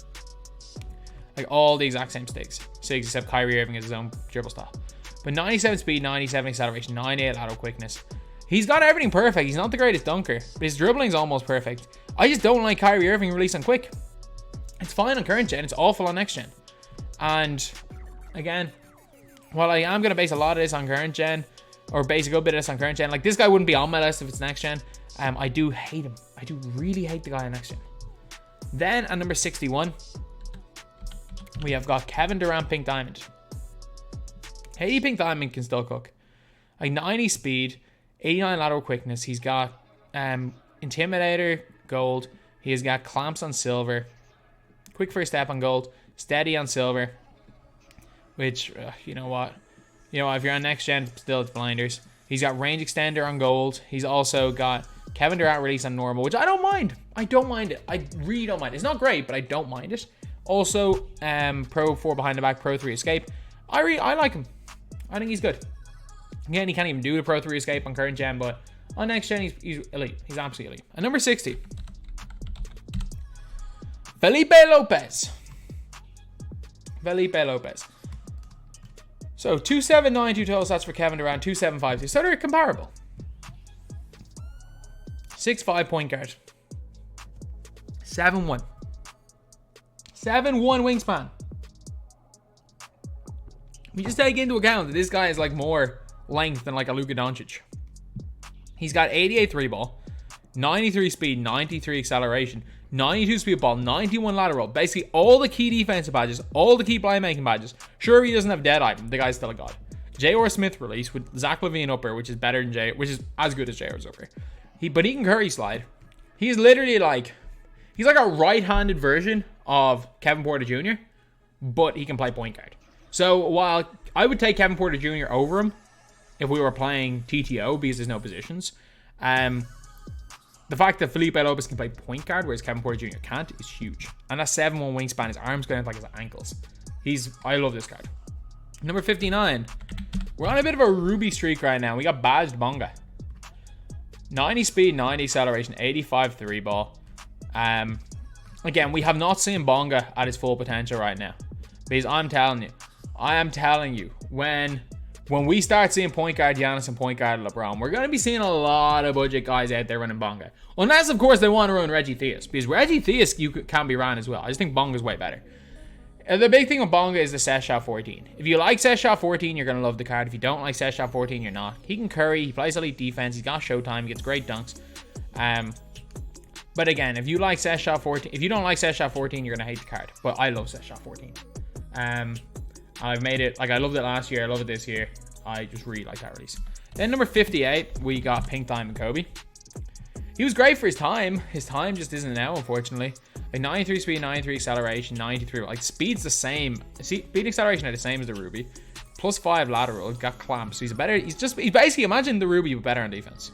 Speaker 1: Like, all the exact same SIGs, except Kyrie Irving has his own dribble style. But 97 speed, 97 acceleration, 98 lateral quickness. He's got everything perfect. He's not the greatest dunker, but his dribbling's almost perfect. I just don't like Kyrie Irving release on quick. It's fine on current gen. It's awful on next gen. And again, while I am going to base a lot of this on current gen, or base a good bit of this on current gen, like, this guy wouldn't be on my list if it's next gen. I do hate him. I do really hate the guy on next gen. Then at number 61, we have got Kevin Durant Pink Diamond. Hey, Pink Diamond can still cook. Like, 90 speed, 89 lateral quickness. He's got Intimidator gold. He has got clamps on silver, quick first step on gold, steady on silver. Which, you know what? If you're on next gen, still it's blinders. He's got range extender on gold. He's also got Kevin Durant release on normal, which I don't mind. I don't mind it. I really don't mind it. It's not great, but I don't mind it. Also, Pro 4 behind the back, Pro 3 escape. I like him. I think he's good. Again, he can't even do the Pro 3 escape on current gen, but on next gen, he's elite. He's absolutely elite. At number 60, Felipe Lopez. So 2792 total stats for Kevin Durant, 2752. So they're comparable. 6'5" point guard. 7'1". 7'1" wingspan. We just take into account that this guy is like more length than like a Luka Doncic. He's got 88 3 ball, 93 speed, 93 acceleration, 92 speed ball, 91 lateral. Basically all the key defensive badges, all the key playmaking badges. Sure, he doesn't have dead item. The guy's still a god. J.R. Smith release with Zach LaVine upper, which is better than which is as good as J.R.'s upper. But he can curry slide. He's literally like, he's like a right-handed version of Kevin Porter Jr., but he can play point guard. So while I would take Kevin Porter Jr. over him if we were playing TTO because there's no positions, the fact that Felipe Lopez can play point guard whereas Kevin Porter Jr. can't is huge. And that 7'1" wingspan, his arms going like his ankles. I love this card. Number 59. We're on a bit of a Ruby streak right now. We got badged Bonga. 90 speed, 90 acceleration, 85 3 ball. Again, we have not seen Bonga at his full potential right now. Because I am telling you, when we start seeing point guard Giannis and point guard LeBron, we're going to be seeing a lot of budget guys out there running Bonga. Unless, of course, they want to run Reggie Theus. Because Reggie Theus can be run as well. I just think Bonga's way better. The big thing with Bonga is the set shot 14. If you like set shot 14, you're going to love the card. If you don't like set shot 14, you're not. He can curry. He plays elite defense. He's got showtime. He gets great dunks. But again, if you like set shot 14, if you don't like set shot 14, you're going to hate the card. But I love set shot 14. I've made it, like I loved it last year. I love it this year. I just really like that release. Then number 58, we got Pink Diamond Kobe. He was great for his time. His time just isn't now, unfortunately. Like 93 speed, 93 acceleration, 93. Like speed's the same. Speed and acceleration are the same as the Ruby. Plus 5 lateral. He's got clamps. So he's basically, imagine the Ruby but better on defense.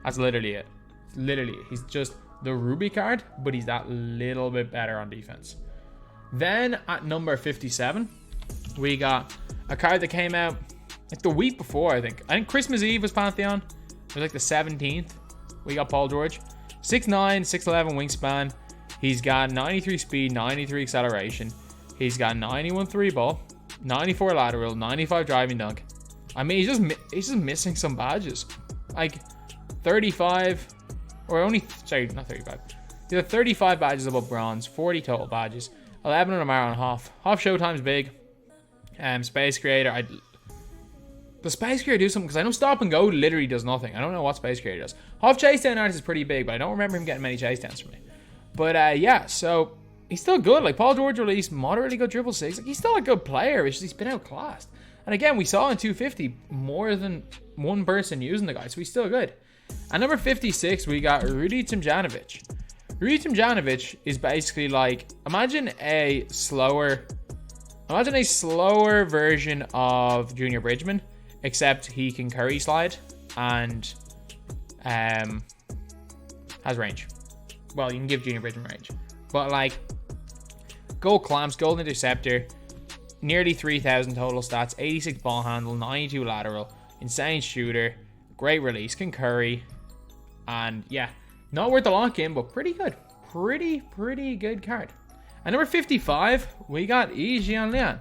Speaker 1: That's literally it. He's just the Ruby card, but he's that little bit better on defense. Then at number 57, we got a card that came out like the week before, I think. Christmas Eve was Pantheon. It was like the 17th. We got Paul George. 6'9", 6'11 wingspan. He's got 93 speed, 93 acceleration. He's got 91 3 ball, 94 lateral, 95 driving dunk. I mean, he's just missing some badges. Like 35, or only, sorry, not 35. He had 35 badges above bronze, 40 total badges, 11 on a mile and a half. Half showtime's big. Space Creator, does Space Creator do something? Because I know Stop and Go literally does nothing. I don't know what Space Creator does. Half chase down artist is pretty big, but I don't remember him getting many chase downs from me. But yeah, so he's still good. Like Paul George released moderately good dribble 6. Like, he's still a good player. It's just he's been outclassed. And again, we saw in 250 more than one person using the guy, so he's still good. At number 56, we got Rudy Tomjanovic. Rudy Tomjanovic is basically like, imagine a slower version of Junior Bridgman, except he can curry slide and has range. Well, you can give Junior Bridgman range, but like gold clamps, gold interceptor, nearly 3,000 total stats, 86 ball handle, 92 lateral, insane shooter, great release, can curry, and yeah, not worth the lock in, but pretty good, pretty good card. At number 55, we got Yijian Lian.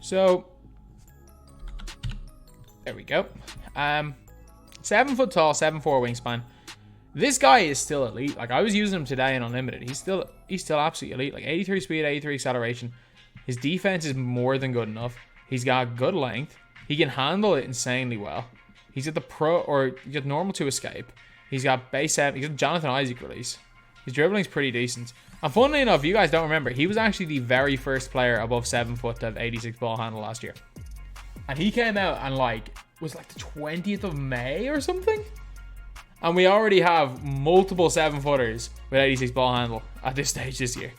Speaker 1: So there we go. 7 foot tall, 7'4" wingspan. This guy is still elite. Like I was using him today in Unlimited. He's still absolutely elite. Like 83 speed, 83 acceleration. His defense is more than good enough. He's got good length. He can handle it insanely well. He's got he's got normal to escape. He's got base 7. He's got Jonathan Isaac release. His dribbling's pretty decent. And funnily enough, if you guys don't remember, he was actually the very first player above 7 foot to have 86 ball handle last year. And he came out and was like the 20th of May or something. And we already have multiple 7-footers with 86 ball handle at this stage this year.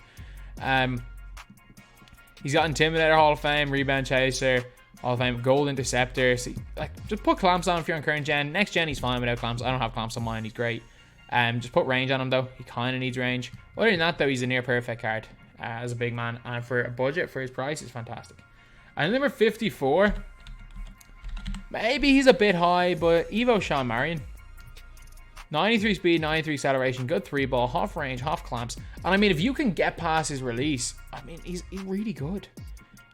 Speaker 1: He's got Intimidator, Hall of Fame, Rebound Chaser, Hall of Fame, Gold Interceptor. So, just put clamps on if you're on current gen. Next gen, he's fine without clamps. I don't have clamps on mine. He's great. Just put range on him, though. He kind of needs range. Other than that, though, he's a near perfect card as a big man. And for a budget, for his price, it's fantastic. And number 54, maybe he's a bit high, but Evo Sean Marion. 93 speed, 93 acceleration, good 3 ball, half range, half clamps. And I mean, if you can get past his release, I mean, he's really good.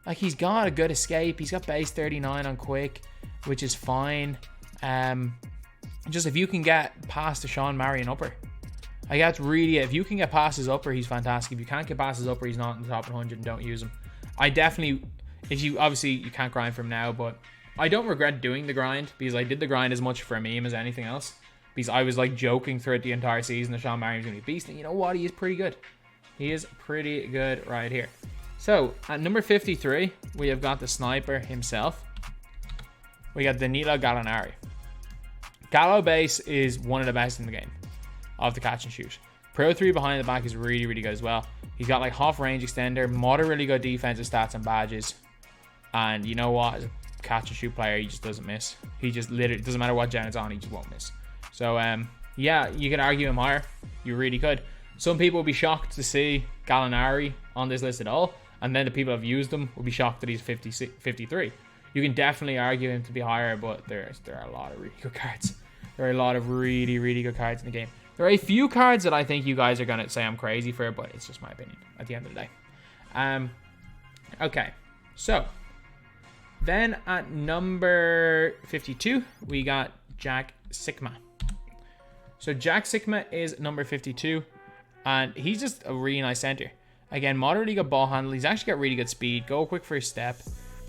Speaker 1: Like, he's got a good escape. He's got base 39 on quick, which is fine. Just if you can get past the Sean Marion upper. Like, that's really it. If you can get past his upper, he's fantastic. If you can't get past his upper, he's not in the top 100 and don't use him. I definitely, if you, obviously you can't grind from now, but I don't regret doing the grind because I did the grind as much for a meme as anything else. Because I was like joking throughout the entire season that Sean Marion's going to be a beast. And you know what? He is pretty good. He is pretty good right here. So, at number 53, we have got the sniper himself. We got Danilo Gallinari. Gallo base is one of the best in the game of the catch and shoot. Pro 3 behind the back is really, really good as well. He's got like half range extender, moderately good defensive stats and badges. And you know what? As a catch and shoot player, he just doesn't miss. He just literally, doesn't matter what gen it's on, he just won't miss. So, yeah, you could argue him higher. You really could. Some people will be shocked to see Gallinari on this list at all. And then the people who have used him will be shocked that he's 53. You can definitely argue him to be higher, but there are a lot of really good cards. There are a lot of really, really good cards in the game. There are a few cards that I think you guys are going to say I'm crazy for, but it's just my opinion at the end of the day. Okay, so then at number 52, we got Jack Sigma. So Jack Sigma is number 52, and he's just a really nice center. Again, moderately good ball handle. He's actually got really good speed. Go quick for his step.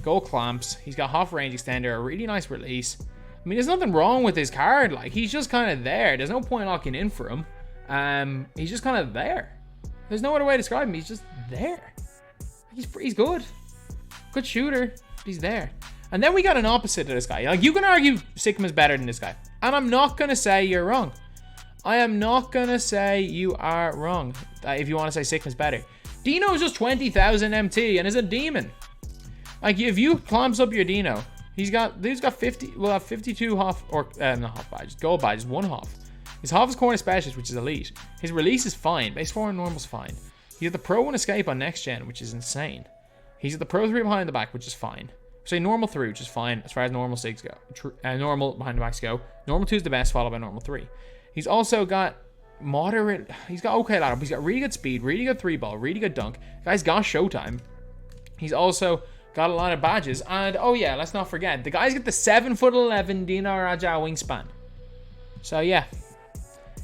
Speaker 1: Go clamps. He's got half range extender. A really nice release. I mean, there's nothing wrong with his card. Like, he's just kind of there. There's no point locking in for him. He's just kind of there. There's no other way to describe him. He's just there. He's good. Good shooter. But he's there. And then we got an opposite to this guy. Like, you can argue Sigma's better than this guy. And I'm not going to say you're wrong. I am not going to say you are wrong. If you want to say Sigma's better. Dino's just 20,000 MT and is a demon. Like, if you clamps up your Dino, he's got 50, we'll have 52 half, or not half badges, gold badges, one half. His half is corner specialist, which is elite. His release is fine. Base 4 and normal's fine. He's got the Pro 1 escape on next gen, which is insane. He's got the Pro 3 behind the back, which is fine. Say normal 3, which is fine as far as normal 6 go. Normal behind the backs go. Normal 2 is the best, followed by normal 3. He's also got moderate, he's got okay ladder. He's got really good speed, really good 3-ball, really good dunk. Guy's got showtime. He's also got a lot of badges. And oh yeah, let's not forget, the guy's got the 7'11" Dino Raja wingspan. So yeah,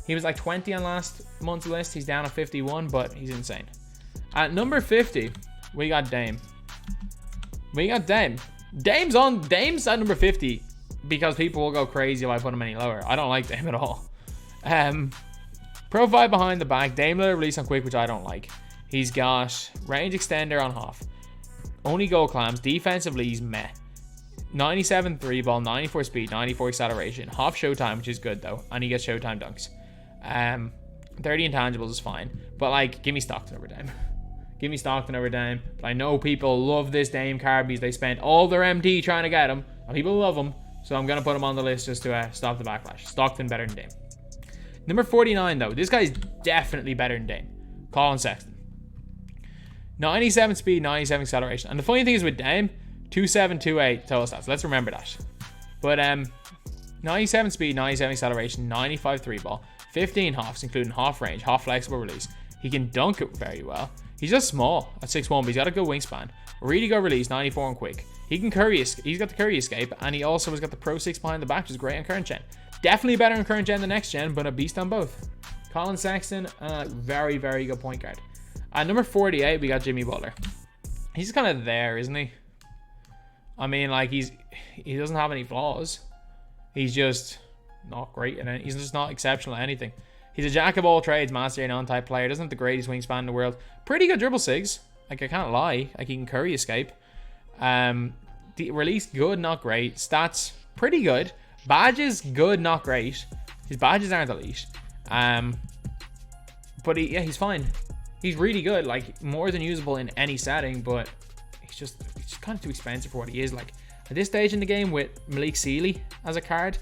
Speaker 1: he was like 20 on last month's list. He's down at 51, but he's insane. At number 50, we got Dame. Dame's at number 50 because people will go crazy if I put him any lower. I don't like Dame at all. Pro 5 behind the back, Dame let release on quick, which I don't like. He's got range extender on half. Only goal clams. Defensively, he's meh. 97 3-ball, 94 speed, 94 acceleration. Half showtime, which is good though. And he gets showtime dunks. 30 intangibles is fine. But like, give me Stockton over Dame. Give me Stockton over Dame. But I know people love this Dame card because they spent all their MT trying to get him. And people love him. So I'm going to put him on the list just to stop the backlash. Stockton better than Dame. Number 49 though. This guy's definitely better than Dame. Colin Sexton. 97 speed, 97 acceleration. And the funny thing is with Dame, 2728 total stats. Let's remember that. But 97 speed, 97 acceleration, 95 3-ball, 15 halves, including half range, half flexible release. He can dunk it very well. He's just small at 6'1", but he's got a good wingspan. Really good release, 94 and quick. He can curry. He's got the curry escape, and he also has got the Pro 6 behind the back, which is great on current gen. Definitely better on current gen than next gen, but a beast on both. Colin Sexton, very, very good point guard. At number 48, we got Jimmy Butler. He's kind of there, isn't he? I mean, like, he doesn't have any flaws. He's just not great, and he's just not exceptional at anything. He's a jack of all trades, master and on-type player. Doesn't have the greatest wingspan in the world. Pretty good dribble sigs. Like, I can't lie. Like, he can curry escape. The release, good, not great. Stats, pretty good. Badges, good, not great. His badges aren't elite. But he's fine. He's really good, like more than usable in any setting, but he's just kind of too expensive for what he is. Like at this stage in the game with Malik Sealy as a card,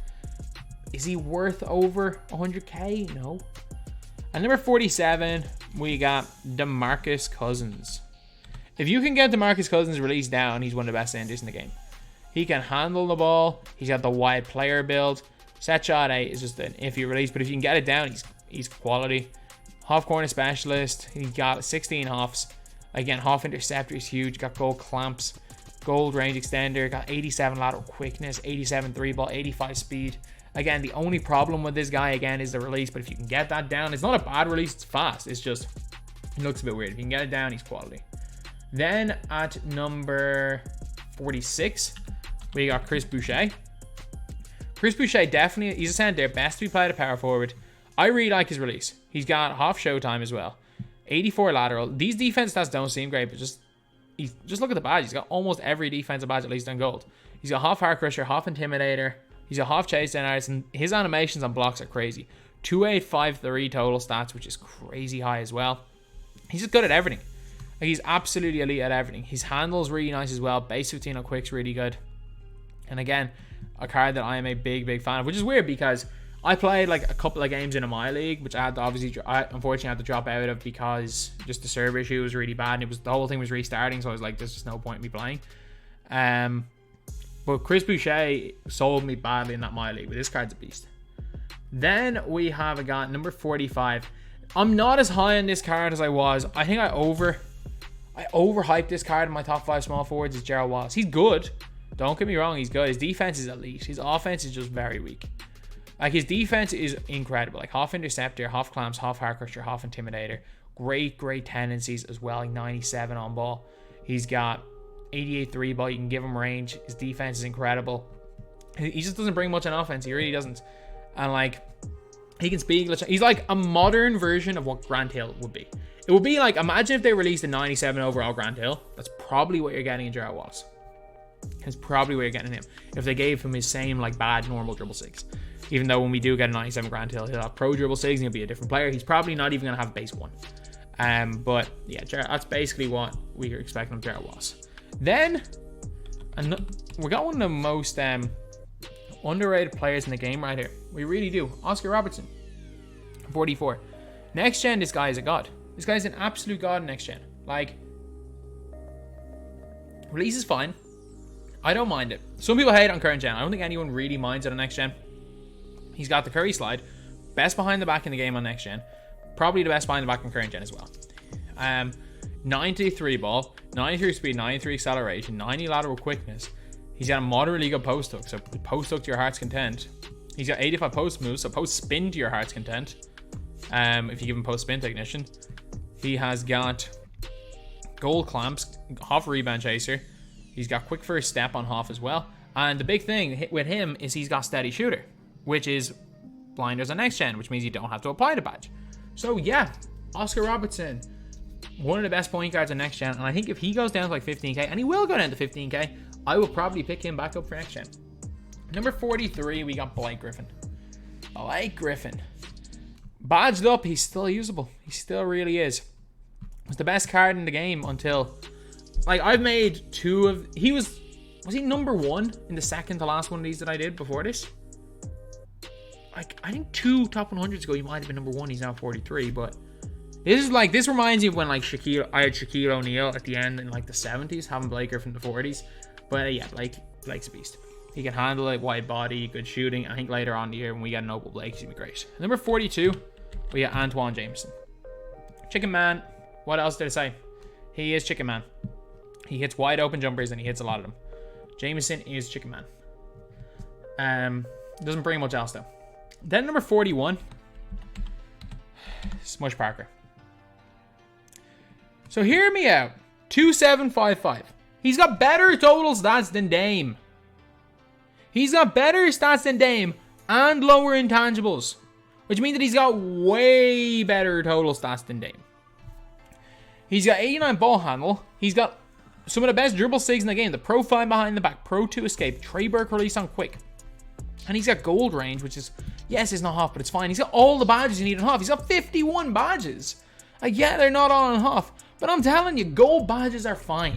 Speaker 1: is he worth over 100k? No. At number 47, we got DeMarcus Cousins. If you can get DeMarcus Cousins released down, he's one of the best centers in the game. He can handle the ball. He's got the wide player build. Set shot 8 is just an iffy release, but if you can get it down, he's quality. Half corner specialist. He got 16 halves. Again, half interceptor is huge. Got gold clamps, gold range extender, got 87 lateral quickness, 87 3 ball, 85 speed. Again, the only problem with this guy, again, is the release. But if you can get that down, it's not a bad release. It's fast. It's just, it looks a bit weird. If you can get it down, he's quality. Then at number 46, we got Chris Boucher. Chris Boucher, definitely, he's a center. Best to be played at power forward. I really like his release. He's got half showtime as well. 84 lateral. These defense stats don't seem great, but just look at the badge. He's got almost every defensive badge, at least on gold. He's got half hard crusher, half intimidator. He's a half chase down artist, and his animations on blocks are crazy. 2853 total stats, which is crazy high as well. He's just good at everything. Like, he's absolutely elite at everything. His handle's really nice as well. Base 15 on quick's really good. And again, a card that I am a big fan of, which is weird because I played like a couple of games in my league, which I had to unfortunately had to drop out of because just the server issue was really bad, and the whole thing was restarting. So I was like, there's just no point in me playing. But Chris Boucher sold me badly in that my league, but this card's a beast. Then we have got number 45. I'm not as high on this card as I was. I think I overhyped this card in my top 5 small forwards. Is Gerald Wallace. He's good. Don't get me wrong, he's good. His defense is elite. His offense is just very weak. Like, his defense is incredible. Like, half interceptor, half clamps, half hard crusher, half intimidator. Great tendencies as well. Like 97 on ball. He's got 88 3 ball. You can give him range. His defense is incredible. He just doesn't bring much on offense. He really doesn't. And like, he can speed. He's like a modern version of what Grant Hill would be. It would be like, imagine if they released a 97 overall Grant Hill. That's probably what you're getting in Gerald Wallace. That's probably what you're getting in him. If they gave him his same like bad normal dribble 6. Even though when we do get a 97 Grant Hill, he'll have pro dribble 6 and he'll be a different player. He's probably not even going to have base 1. But yeah, that's basically what we are expecting from Gerald Wallace. Then, we got one of the most underrated players in the game right here. We really do. Oscar Robertson, 44. Next gen, this guy is a god. This guy's an absolute god in next gen. Like, release is fine. I don't mind it. Some people hate it on current gen. I don't think anyone really minds it on next gen. He's got the Curry slide. Best behind the back in the game on next gen. Probably the best behind the back in current gen as well. 93 ball, 93 speed, 93 acceleration, 90 lateral quickness. He's got a moderately good post hook, so post hook to your heart's content. He's got 85 post moves, so post spin to your heart's content. If you give him post spin technician. He has got gold clamps, half rebound chaser. He's got quick first step on half as well. And the big thing with him is he's got steady shooter, which is blinders on next gen, which means you don't have to apply the badge. So yeah, Oscar Robertson, one of the best point guards on next gen. And I think if he goes down to like 15k, and he will go down to 15k, I will probably pick him back up for next gen. Number 43, we got Blake Griffin. Blake Griffin. Badged up, he's still usable. He still really is. Was the best card in the game until, like, I've made two of, was he number 1 in the second to last one of these that I did before this? Like, I think 2 top 100s ago, he might have been number 1. He's now 43, but this reminds me of when, like, I had Shaquille O'Neal at the end in, like, the 70s, having Blake Griffin in the 40s. But, yeah, Blake's a beast. He can handle it, wide body, good shooting. I think later on in the year, when we get an Opal Blake, he's going to be great. Number 42, we got Antoine Jameson. Chicken Man. What else did I say? He is Chicken Man. He hits wide open jumpers, and he hits a lot of them. Jameson is Chicken Man. Doesn't bring much else, though. Then number 41, Smush Parker. So hear me out. 2755. He's got better total stats than Dame. He's got better stats than Dame and lower intangibles, which means that he's got way better total stats than Dame. He's got 89 ball handle. He's got some of the best dribble 6 in the game. The Pro 5 behind the back, Pro 2 escape, Trey Burke release on quick. And he's got gold range, which is, yes, it's not half, but it's fine. He's got all the badges you need in half. He's got 51 badges. Like, yeah, they're not all in half, but I'm telling you, gold badges are fine.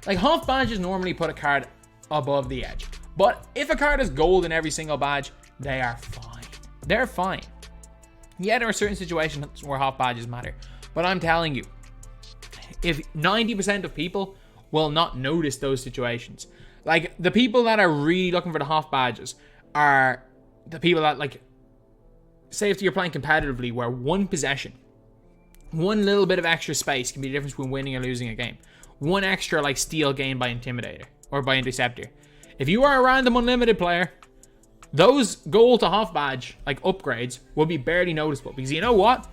Speaker 1: Like, half badges normally put a card above the edge. But if a card has gold in every single badge, they are fine. They're fine. Yeah, there are certain situations where half badges matter. But I'm telling you, if 90% of people will not notice those situations. Like, the people that are really looking for the half badges are the people that, like, say if you're playing competitively where one possession One little bit of extra space can be the difference between winning or losing a game. One extra like steal gained by Intimidator or by Interceptor. If you are a random unlimited player, those gold to half badge like upgrades will be barely noticeable, because you know what?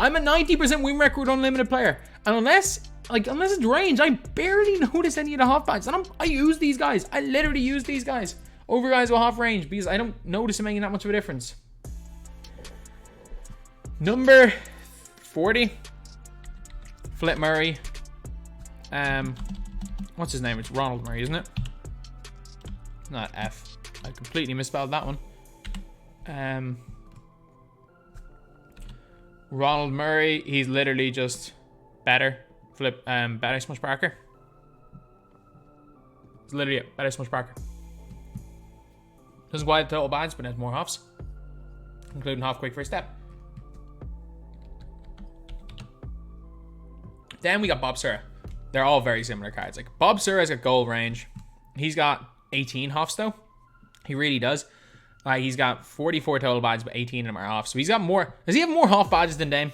Speaker 1: I'm a 90% win record unlimited player, and unless it's range, I barely notice any of the half badges. And I use these guys. I literally use these guys over guys with half range because I don't notice them making that much of a difference. Number 40, Flip Murray. What's his name? It's Ronald Murray, isn't it? Not F. I completely misspelled that one. Ronald Murray. He's literally just better. Better Smush Parker. It's literally it. Better Smush Parker. Doesn't quite have total badge, but has more hops, including half quick first step. Then we got Bob Sura. They're all very similar cards. Like Bob Sura's got gold range. He's got 18 hops though. He really does. Like he's got 44 total badges, but 18 of them are off. So he's got more. Does he have more half badges than Dame?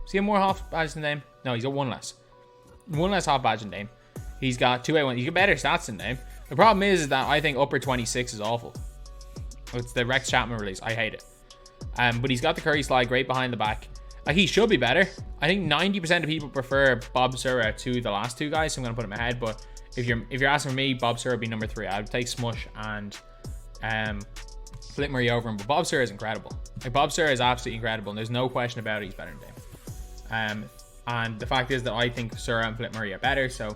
Speaker 1: Does he have more half badges than Dame? No, he's got one less. One less half badge than Dame. He's got 2A1. He's got better stats than Dame. The problem is that I think upper 26 is awful. It's the Rex Chapman release. I hate it. But he's got the Curry slide great behind the back. Like he should be better. I think 90% of people prefer Bob Sura to the last two guys, so I'm gonna put him ahead. But if you're asking me, Bob Sura would be number 3. I'd take Smush and Flip Murray over him. But Bob Sura is incredible. Like Bob Sura is absolutely incredible, and there's no question about it. He's better than Dame. And the fact is that I think Sura and Flip Murray are better, so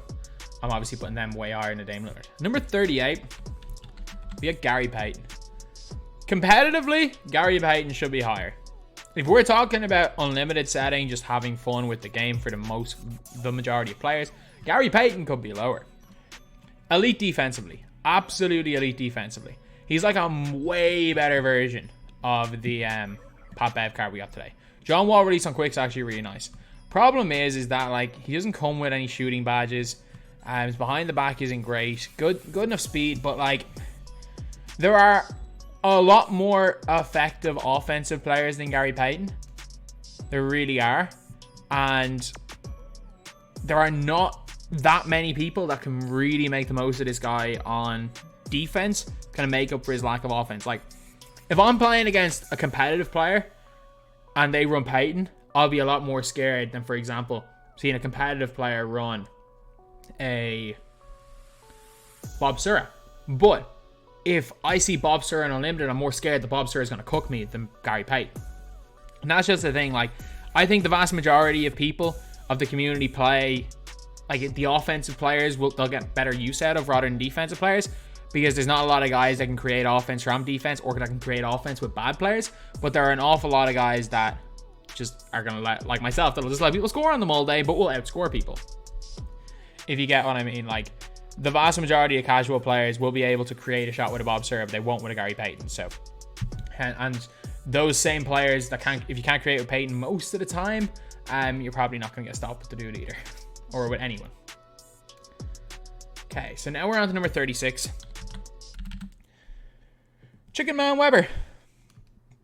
Speaker 1: I'm obviously putting them way higher in the Dame limit. Number 38, we have Gary Payton. Competitively, Gary Payton should be higher. If we're talking about unlimited setting, just having fun with the game for the majority of players, Gary Payton could be lower. Elite defensively. Absolutely elite defensively. He's like a way better version of the Pat Bev card we got today. John Wall release on Quick's actually really nice. Problem is that like he doesn't come with any shooting badges. His behind the back isn't great. Good enough speed, but like there are a lot more effective offensive players than Gary Payton. There really are. And there are not that many people that can really make the most of this guy on defense, kind of make up for his lack of offense. Like, if I'm playing against a competitive player and they run Payton, I'll be a lot more scared than, for example, seeing a competitive player run a Bob Sura. But if I see Bob Sura in Unlimited, I'm more scared that Bob Sura is going to cook me than Gary Payton. And that's just the thing. Like, I think the vast majority of people of the community play, like the offensive players, they'll get better use out of rather than defensive players, because there's not a lot of guys that can create offense from defense or that can create offense with bad players. But there are an awful lot of guys that just are going to let, like myself, that'll just let people score on them all day, but will outscore people. If you get what I mean. Like, the vast majority of casual players will be able to create a shot with a Bob Sura, but they won't with a Gary Payton. So, and those same players that can't, if you can't create with Payton most of the time, you're probably not going to get stopped with the dude either, or with anyone. Okay, so now we're on to number 36. Chicken Man Weber.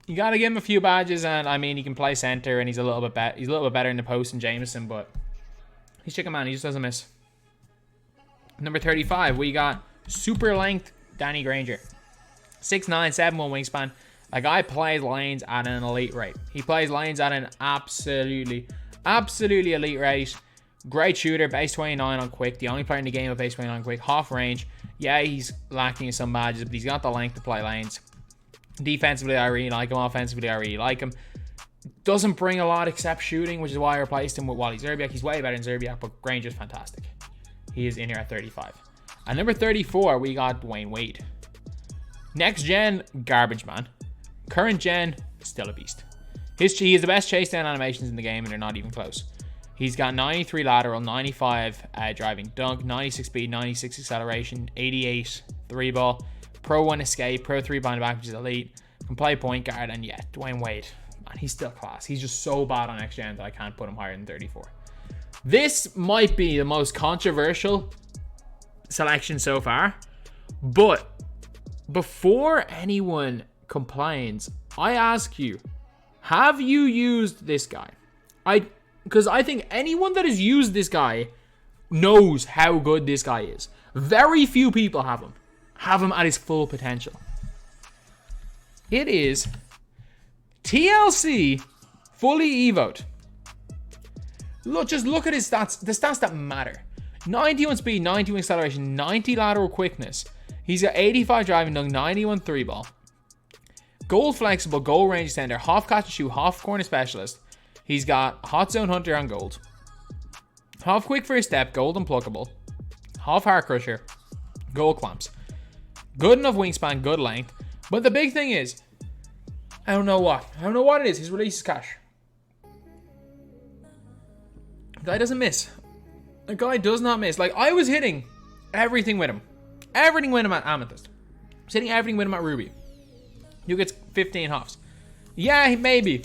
Speaker 1: You got to give him a few badges, and I mean, he can play center, and he's a little bit better in the post than Jameson, but he's Chicken Man. He just doesn't miss. Number 35, we got super length Danny Granger. 6'9", 7'1" wingspan. That guy plays lanes at an elite rate. He plays lanes at an absolutely elite rate. Great shooter, base 29 on quick. The only player in the game with base 29 on quick. Half range. Yeah, he's lacking in some badges, but he's got the length to play lanes. Defensively, I really like him. Offensively, I really like him. Doesn't bring a lot except shooting, which is why I replaced him with Wally Zerbiak. He's way better than Zerbiak, but Granger's fantastic. He is in here at 35. At number 34, we got Dwayne Wade. Next gen, garbage man. Current gen, still a beast. He is the best chase down animations in the game, and they're not even close. He's got 93 lateral, 95 driving dunk, 96 speed, 96 acceleration, 88 3 ball, Pro 1 escape, Pro 3 behind the back, which is elite. Can play point guard, and yeah, Dwayne Wade, man, he's still class. He's just so bad on next gen that I can't put him higher than 34. This might be the most controversial selection so far, but before anyone complains, I ask you, have you used this guy? Because I think anyone that has used this guy knows how good this guy is. Very few people have him at his full potential. It is TLC fully evoed. Just look at his stats, the stats that matter. 91 speed, 91 acceleration, 90 lateral quickness. He's got 85 driving dunk, 91 3 ball. Goal flexible, goal range extender, half catch and shoot, half corner specialist. He's got hot zone hunter on gold. Half quick first step, gold unpluckable. Half heart crusher, goal clamps. Good enough wingspan, good length. But the big thing is, I don't know what it is. His release is cash. The guy doesn't miss. The guy does not miss. Like, I was hitting everything with him. Everything with him at Amethyst. I was hitting everything with him at Ruby. You get 15 halves. Yeah, maybe.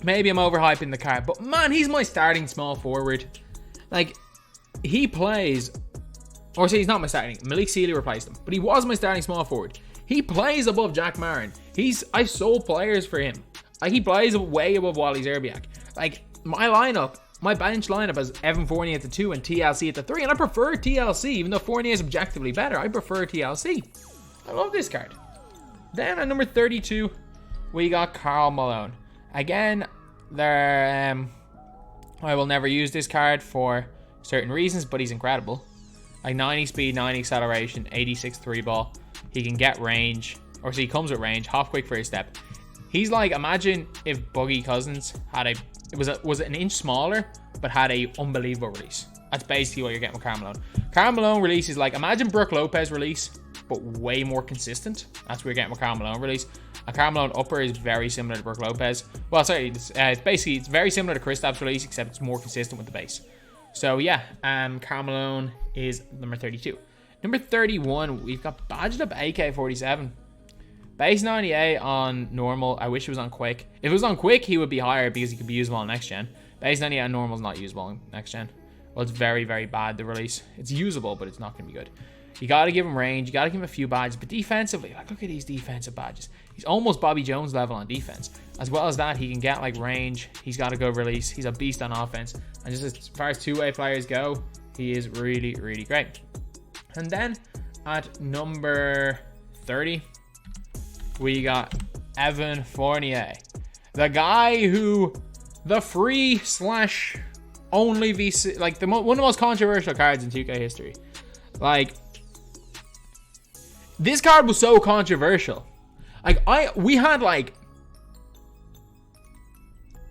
Speaker 1: Maybe I'm overhyping the card. But man, he's my starting small forward. Like, he plays... Or say he's not my starting. Malik Sealy replaced him. But he was my starting small forward. He plays above Jack Marin. I sold players for him. Like, he plays way above Wally Zerbiak. Like, my lineup... My bench lineup has Evan Fournier at the 2 and TLC at the 3. And I prefer TLC. Even though Fournier is objectively better, I prefer TLC. I love this card. Then at number 32, we got Karl Malone. Again, I will never use this card for certain reasons, but he's incredible. Like 90 speed, 90 acceleration, 86 3 ball. He can get range. Or so he comes with range. Half quick first step. He's like, imagine if Boogie Cousins had was an inch smaller, but had a unbelievable release. That's basically what you're getting with Karl Malone. Karl Malone release is like, imagine Brook Lopez release, but way more consistent. That's what you're getting with Karl Malone release. A Karl Malone upper is very similar to Brook Lopez. Well, sorry, it's very similar to Kristaps release, except it's more consistent with the base. So yeah, Karl Malone is number 32. Number 31, we've got badged up AK-47. Base 98 on normal. I wish it was on quick. If it was on quick, he would be higher because he could be usable on next gen. Base 98 on normal is not usable on next gen. Well, it's very, very bad, the release. It's usable, but it's not going to be good. You got to give him range. You got to give him a few badges. But defensively, like, look at these defensive badges. He's almost Bobby Jones level on defense. As well as that, he can get, like, range. He's got a good release. He's a beast on offense. And just as far as two-way players go, he is really, really great. And then at number 30... we got Evan Fournier. The guy who... the free / only VC... like, one of the most controversial cards in 2K history. Like... this card was so controversial. Like, we had, like...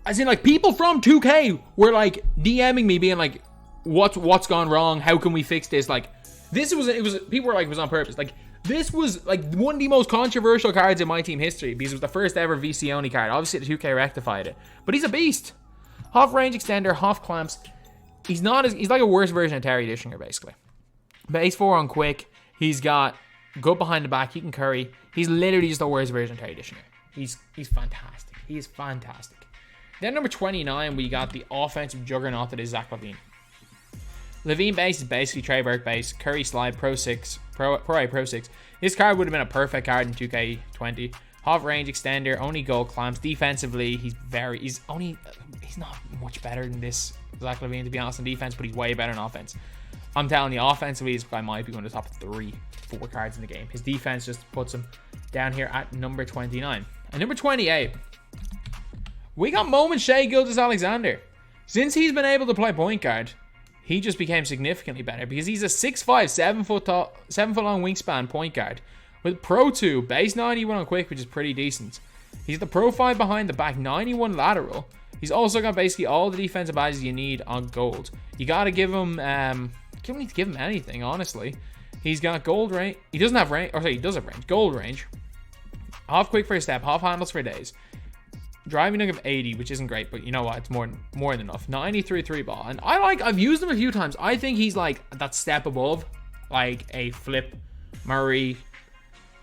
Speaker 1: as in, like, people from 2K were, like, DMing me being like, what's gone wrong? How can we fix this? Like, this was... it was... people were like, it was on purpose. Like... this was like one of the most controversial cards in MyTEAM history because it was the first ever VC only card. Obviously the 2K rectified it, but he's a beast. Half range extender, half clamps. He's like a worse version of Terry Dishinger basically. Base 4 on quick. He's got good behind the back. He can curry. He's literally just the worst version of Terry Dishinger. He's fantastic. He is fantastic. Then number 29, we got the offensive juggernaut that is Zach LaVine. LaVine base is basically Trey Burke base, Curry slide, Pro 6. This card would have been a perfect card in 2K20. Half range extender, only goal clamps. Defensively, he's not much better than this Zach LaVine, to be honest, on defense, but he's way better on offense. I'm telling you, offensively, this guy might be one of the top 3-4 cards in the game. His defense just puts him down here at number 29. And number 28, we got Moment Shea Gilgeous-Alexander. Since he's been able to play point guard, he just became significantly better because he's a 6'5", 7 foot long wingspan point guard with Pro 2, base 91 on quick, which is pretty decent. He's the Pro 5 behind the back, 91 lateral. He's also got basically all the defensive badges you need on gold. You got to give him, you don't need to give him anything, honestly. He's got gold range. He doesn't have range, or sorry, he does have range. Gold range. Half quick for a step, half handles for days. Driving dunk of 80, which isn't great, but you know what? It's more than enough. 93 3 ball. And I've used him a few times. I think he's like that step above, like a Flip Murray.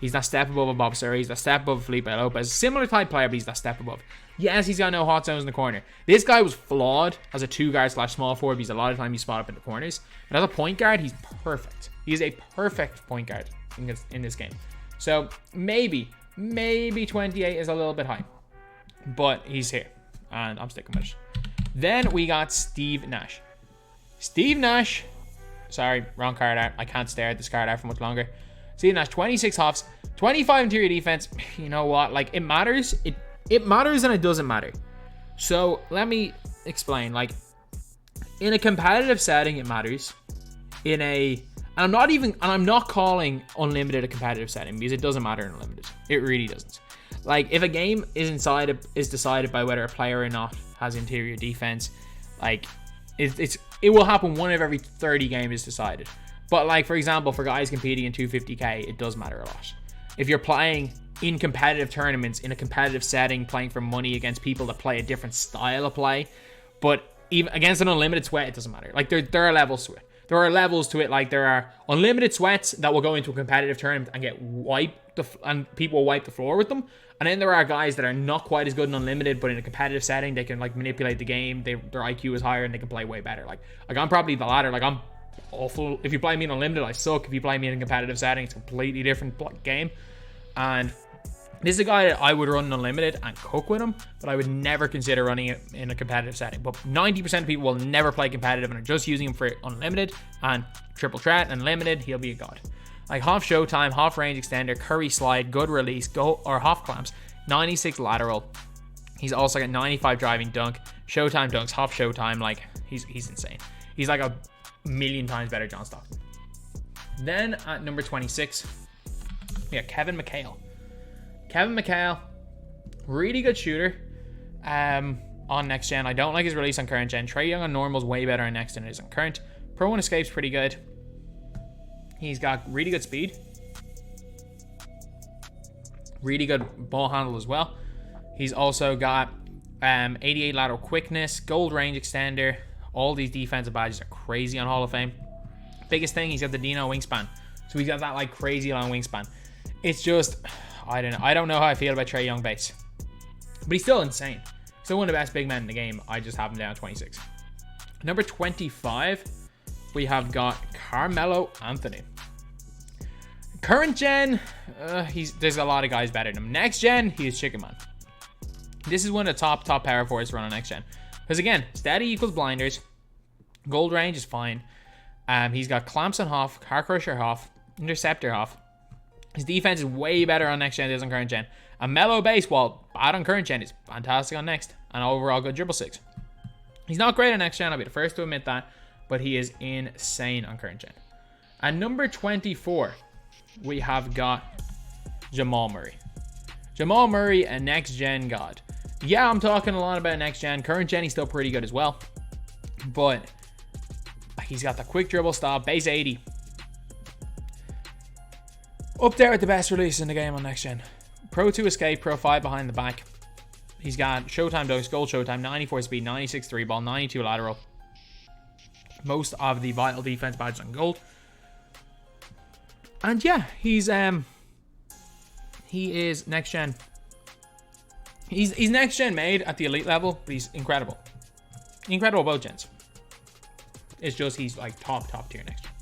Speaker 1: He's that step above a Bob Sir. He's that step above Felipe Lopez. Similar type player, but he's that step above. Yes, he's got no hot zones in the corner. This guy was flawed as a 2-guard / small forward because a lot of time he's spot up in the corners. But as a point guard, he's perfect. He is a perfect point guard in this game. So maybe 28 is a little bit high. But he's here, and I'm sticking with it. Then we got Steve Nash. Steve Nash, sorry, wrong card art. I can't stare at this card art for much longer. Steve Nash, 26 hops, 25 interior defense. You know what? Like, it matters. It matters and it doesn't matter. So let me explain. Like, in a competitive setting, it matters. And I'm not calling unlimited a competitive setting because it doesn't matter in unlimited. It really doesn't. Like, if a game is decided by whether a player or not has interior defense, like, it will happen one of every 30 games is decided. But, like, for example, for guys competing in 250k, it does matter a lot. If you're playing in competitive tournaments, in a competitive setting, playing for money against people that play a different style of play, but even against an unlimited sweat, it doesn't matter. Like, there are levels to it. There are levels to it. Like, there are unlimited sweats that will go into a competitive tournament and get wiped, and people will wipe the floor with them. And then there are guys that are not quite as good in unlimited, but in a competitive setting, they can, like, manipulate the game. Their IQ is higher and they can play way better. Like I'm probably the latter. Like, I'm awful. If you play me in unlimited, I suck. If you play me in a competitive setting, it's a completely different game. And this is a guy that I would run in unlimited and cook with him, but I would never consider running it in a competitive setting. But 90% of people will never play competitive and are just using him for unlimited and triple threat and limited. He'll be a god. Like, half showtime, half range extender, curry slide, good release, half clamps, 96 lateral. He's also got 95 driving dunk, showtime dunks, half showtime. Like, he's insane. He's like a million times better John Stockton. Then at number 26, we got Kevin McHale. Kevin McHale, really good shooter on next gen. I don't like his release on current gen. Trae Young on normal is way better on next than it is on current. Pro 1 escape's pretty good. He's got really good speed. Really good ball handle as well. He's also got 88 lateral quickness, gold range extender. All these defensive badges are crazy on Hall of Fame. Biggest thing, he's got the Dino wingspan. So he's got that, like, crazy long wingspan. It's just, I don't know how I feel about Trae Young base. But he's still insane. Still one of the best big men in the game. I just have him down 26. Number 25, we have got Carmelo Anthony. Current gen, there's a lot of guys better than him. Next gen, he is Chicken Man. This is one of the top power forwards to run on next gen. Because again, steady equals blinders. Gold range is fine. He's got clamps on half, car crusher half, interceptor half. His defense is way better on next gen than it is on current gen. A mellow base, while bad on current gen, is fantastic on next. And overall good dribble six. He's not great on next gen, I'll be the first to admit that. But he is insane on current gen. At number 24, we have got Jamal Murray. Jamal Murray, a next gen god. Yeah, I'm talking a lot about next gen. Current gen, he's still pretty good as well. But he's got the quick dribble stop, base 80. Up there with the best release in the game on next gen. Pro 2 escape, Pro 5 behind the back. He's got showtime dunks, gold showtime, 94 speed, 96 3 ball, 92 lateral. Most of the vital defense badges on gold. And yeah, he is next gen. He's next gen made at the elite level, but he's incredible. Incredible both gens. It's just he's like top tier next gen.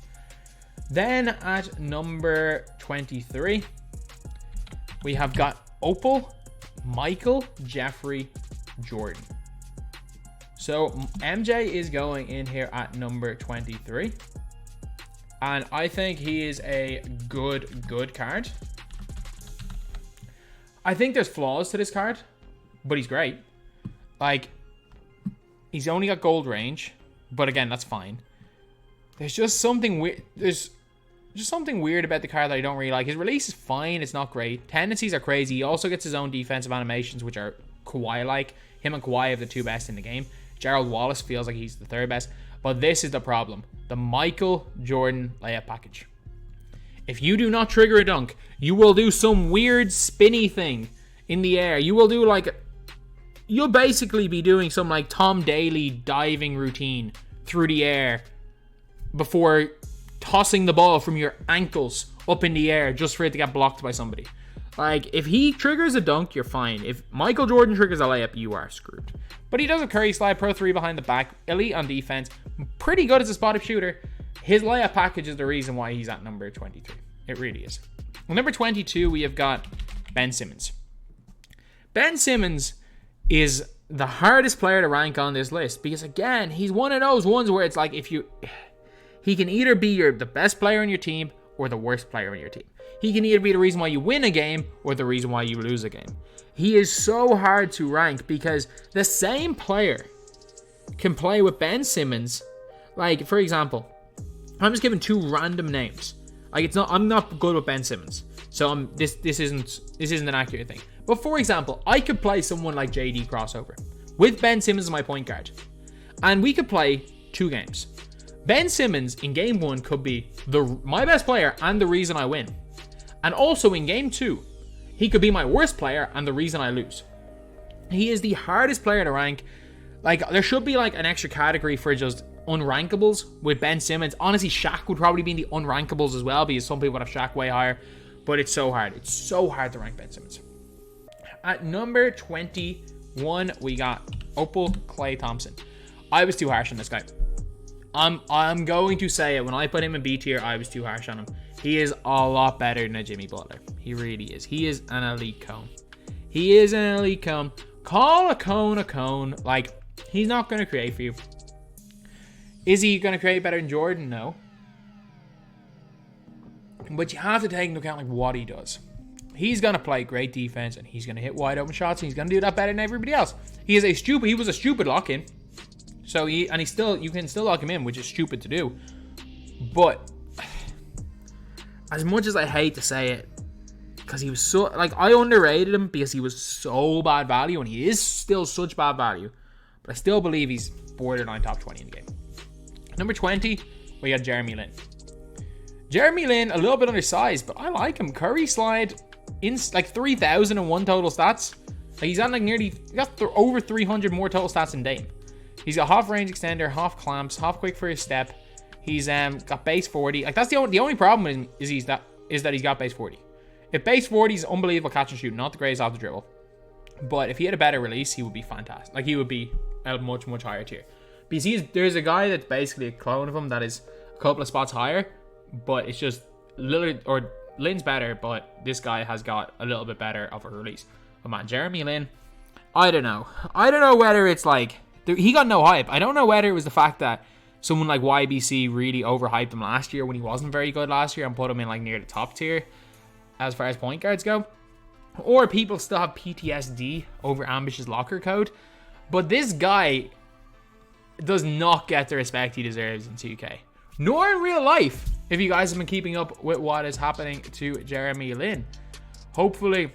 Speaker 1: Then at number 23, we have got Opal, Michael, Jeffrey, Jordan. So MJ is going in here at number 23. And I think he is a good card. I think there's flaws to this card, but he's great. Like, he's only got gold range, but again, that's fine. There's just something weird. There's just something weird about the card that I don't really like. His release is fine. It's not great. Tendencies are crazy. He also gets his own defensive animations, which are Kawhi-like. Him and Kawhi are the two best in the game. Gerald Wallace feels like he's the third best. But this is the problem. The Michael Jordan layup package. If you do not trigger a dunk, you will do some weird spinny thing in the air. You will do like... You'll basically be doing some like Tom Daly diving routine through the air before tossing the ball from your ankles up in the air just for it to get blocked by somebody. Like, if he triggers a dunk, you're fine. If Michael Jordan triggers a layup, you are screwed. But he does a curry slide, Pro 3 behind the back, elite on defense, pretty good as a spot-up shooter. His layup package is the reason why he's at number 23. It really is. Well, number 22, we have got Ben Simmons. Ben Simmons is the hardest player to rank on this list because, again, he's one of those ones where it's like he can either be the best player on your team or the worst player on your team. He can either be the reason why you win a game or the reason why you lose a game. He is so hard to rank because the same player can play with Ben Simmons. Like, for example, I'm just giving 2 random names. Like, I'm not good with Ben Simmons, so this isn't an accurate thing. But for example, I could play someone like JD crossover with Ben Simmons as my point guard, and we could play 2 games. Ben Simmons in game 1 could be my best player and the reason I win, and also in game 2, he could be my worst player and the reason I lose. He is the hardest player to rank. Like, there should be like an extra category for just unrankables with Ben Simmons. Honestly, Shaq would probably be in the unrankables as well because some people have Shaq way higher, but it's so hard. It's so hard to rank Ben Simmons. At number 21, we got Opal Klay Thompson. I was too harsh on this guy. I'm going to say it. When I put him in B tier, I was too harsh on him. He is a lot better than a Jimmy Butler. He really is. He is an elite cone. He is an elite cone. Call a cone a cone. Like, he's not going to create for you. Is he going to create better than Jordan? No. But you have to take into account like what he does. He's going to play great defense and he's going to hit wide open shots and he's going to do that better than everybody else. He was a stupid lock-in. So you can still lock him in, which is stupid to do. But as much as I hate to say it, because he was so, like, I underrated him because he was so bad value and he is still such bad value. But I still believe he's borderline top 20 in the game. Number 20, we got Jeremy Lin. Jeremy Lin, a little bit undersized, but I like him. Curry slide in like 3,001 total stats. Like, he's on like over 300 more total stats in Dame. He's got half range extender, half clamps, half quick for his step. He's got base 40. Like, that's the only problem is that he's got base 40. If base 40 is unbelievable catch and shoot, not the greatest off the dribble. But if he had a better release, he would be fantastic. Like, he would be a much, much higher tier. Because there's a guy that's basically a clone of him that is a couple of spots higher, but it's just Lin's better, but this guy has got a little bit better of a release. But man, Jeremy Lin, I don't know. I don't know whether it's like he got no hype. I don't know whether it was the fact that someone like YBC really overhyped him last year when he wasn't very good last year and put him in like near the top tier as far as point guards go, or people still have PTSD over Ambish's locker code. But this guy does not get the respect he deserves in 2K, nor in real life. If you guys have been keeping up with what is happening to Jeremy Lin, hopefully,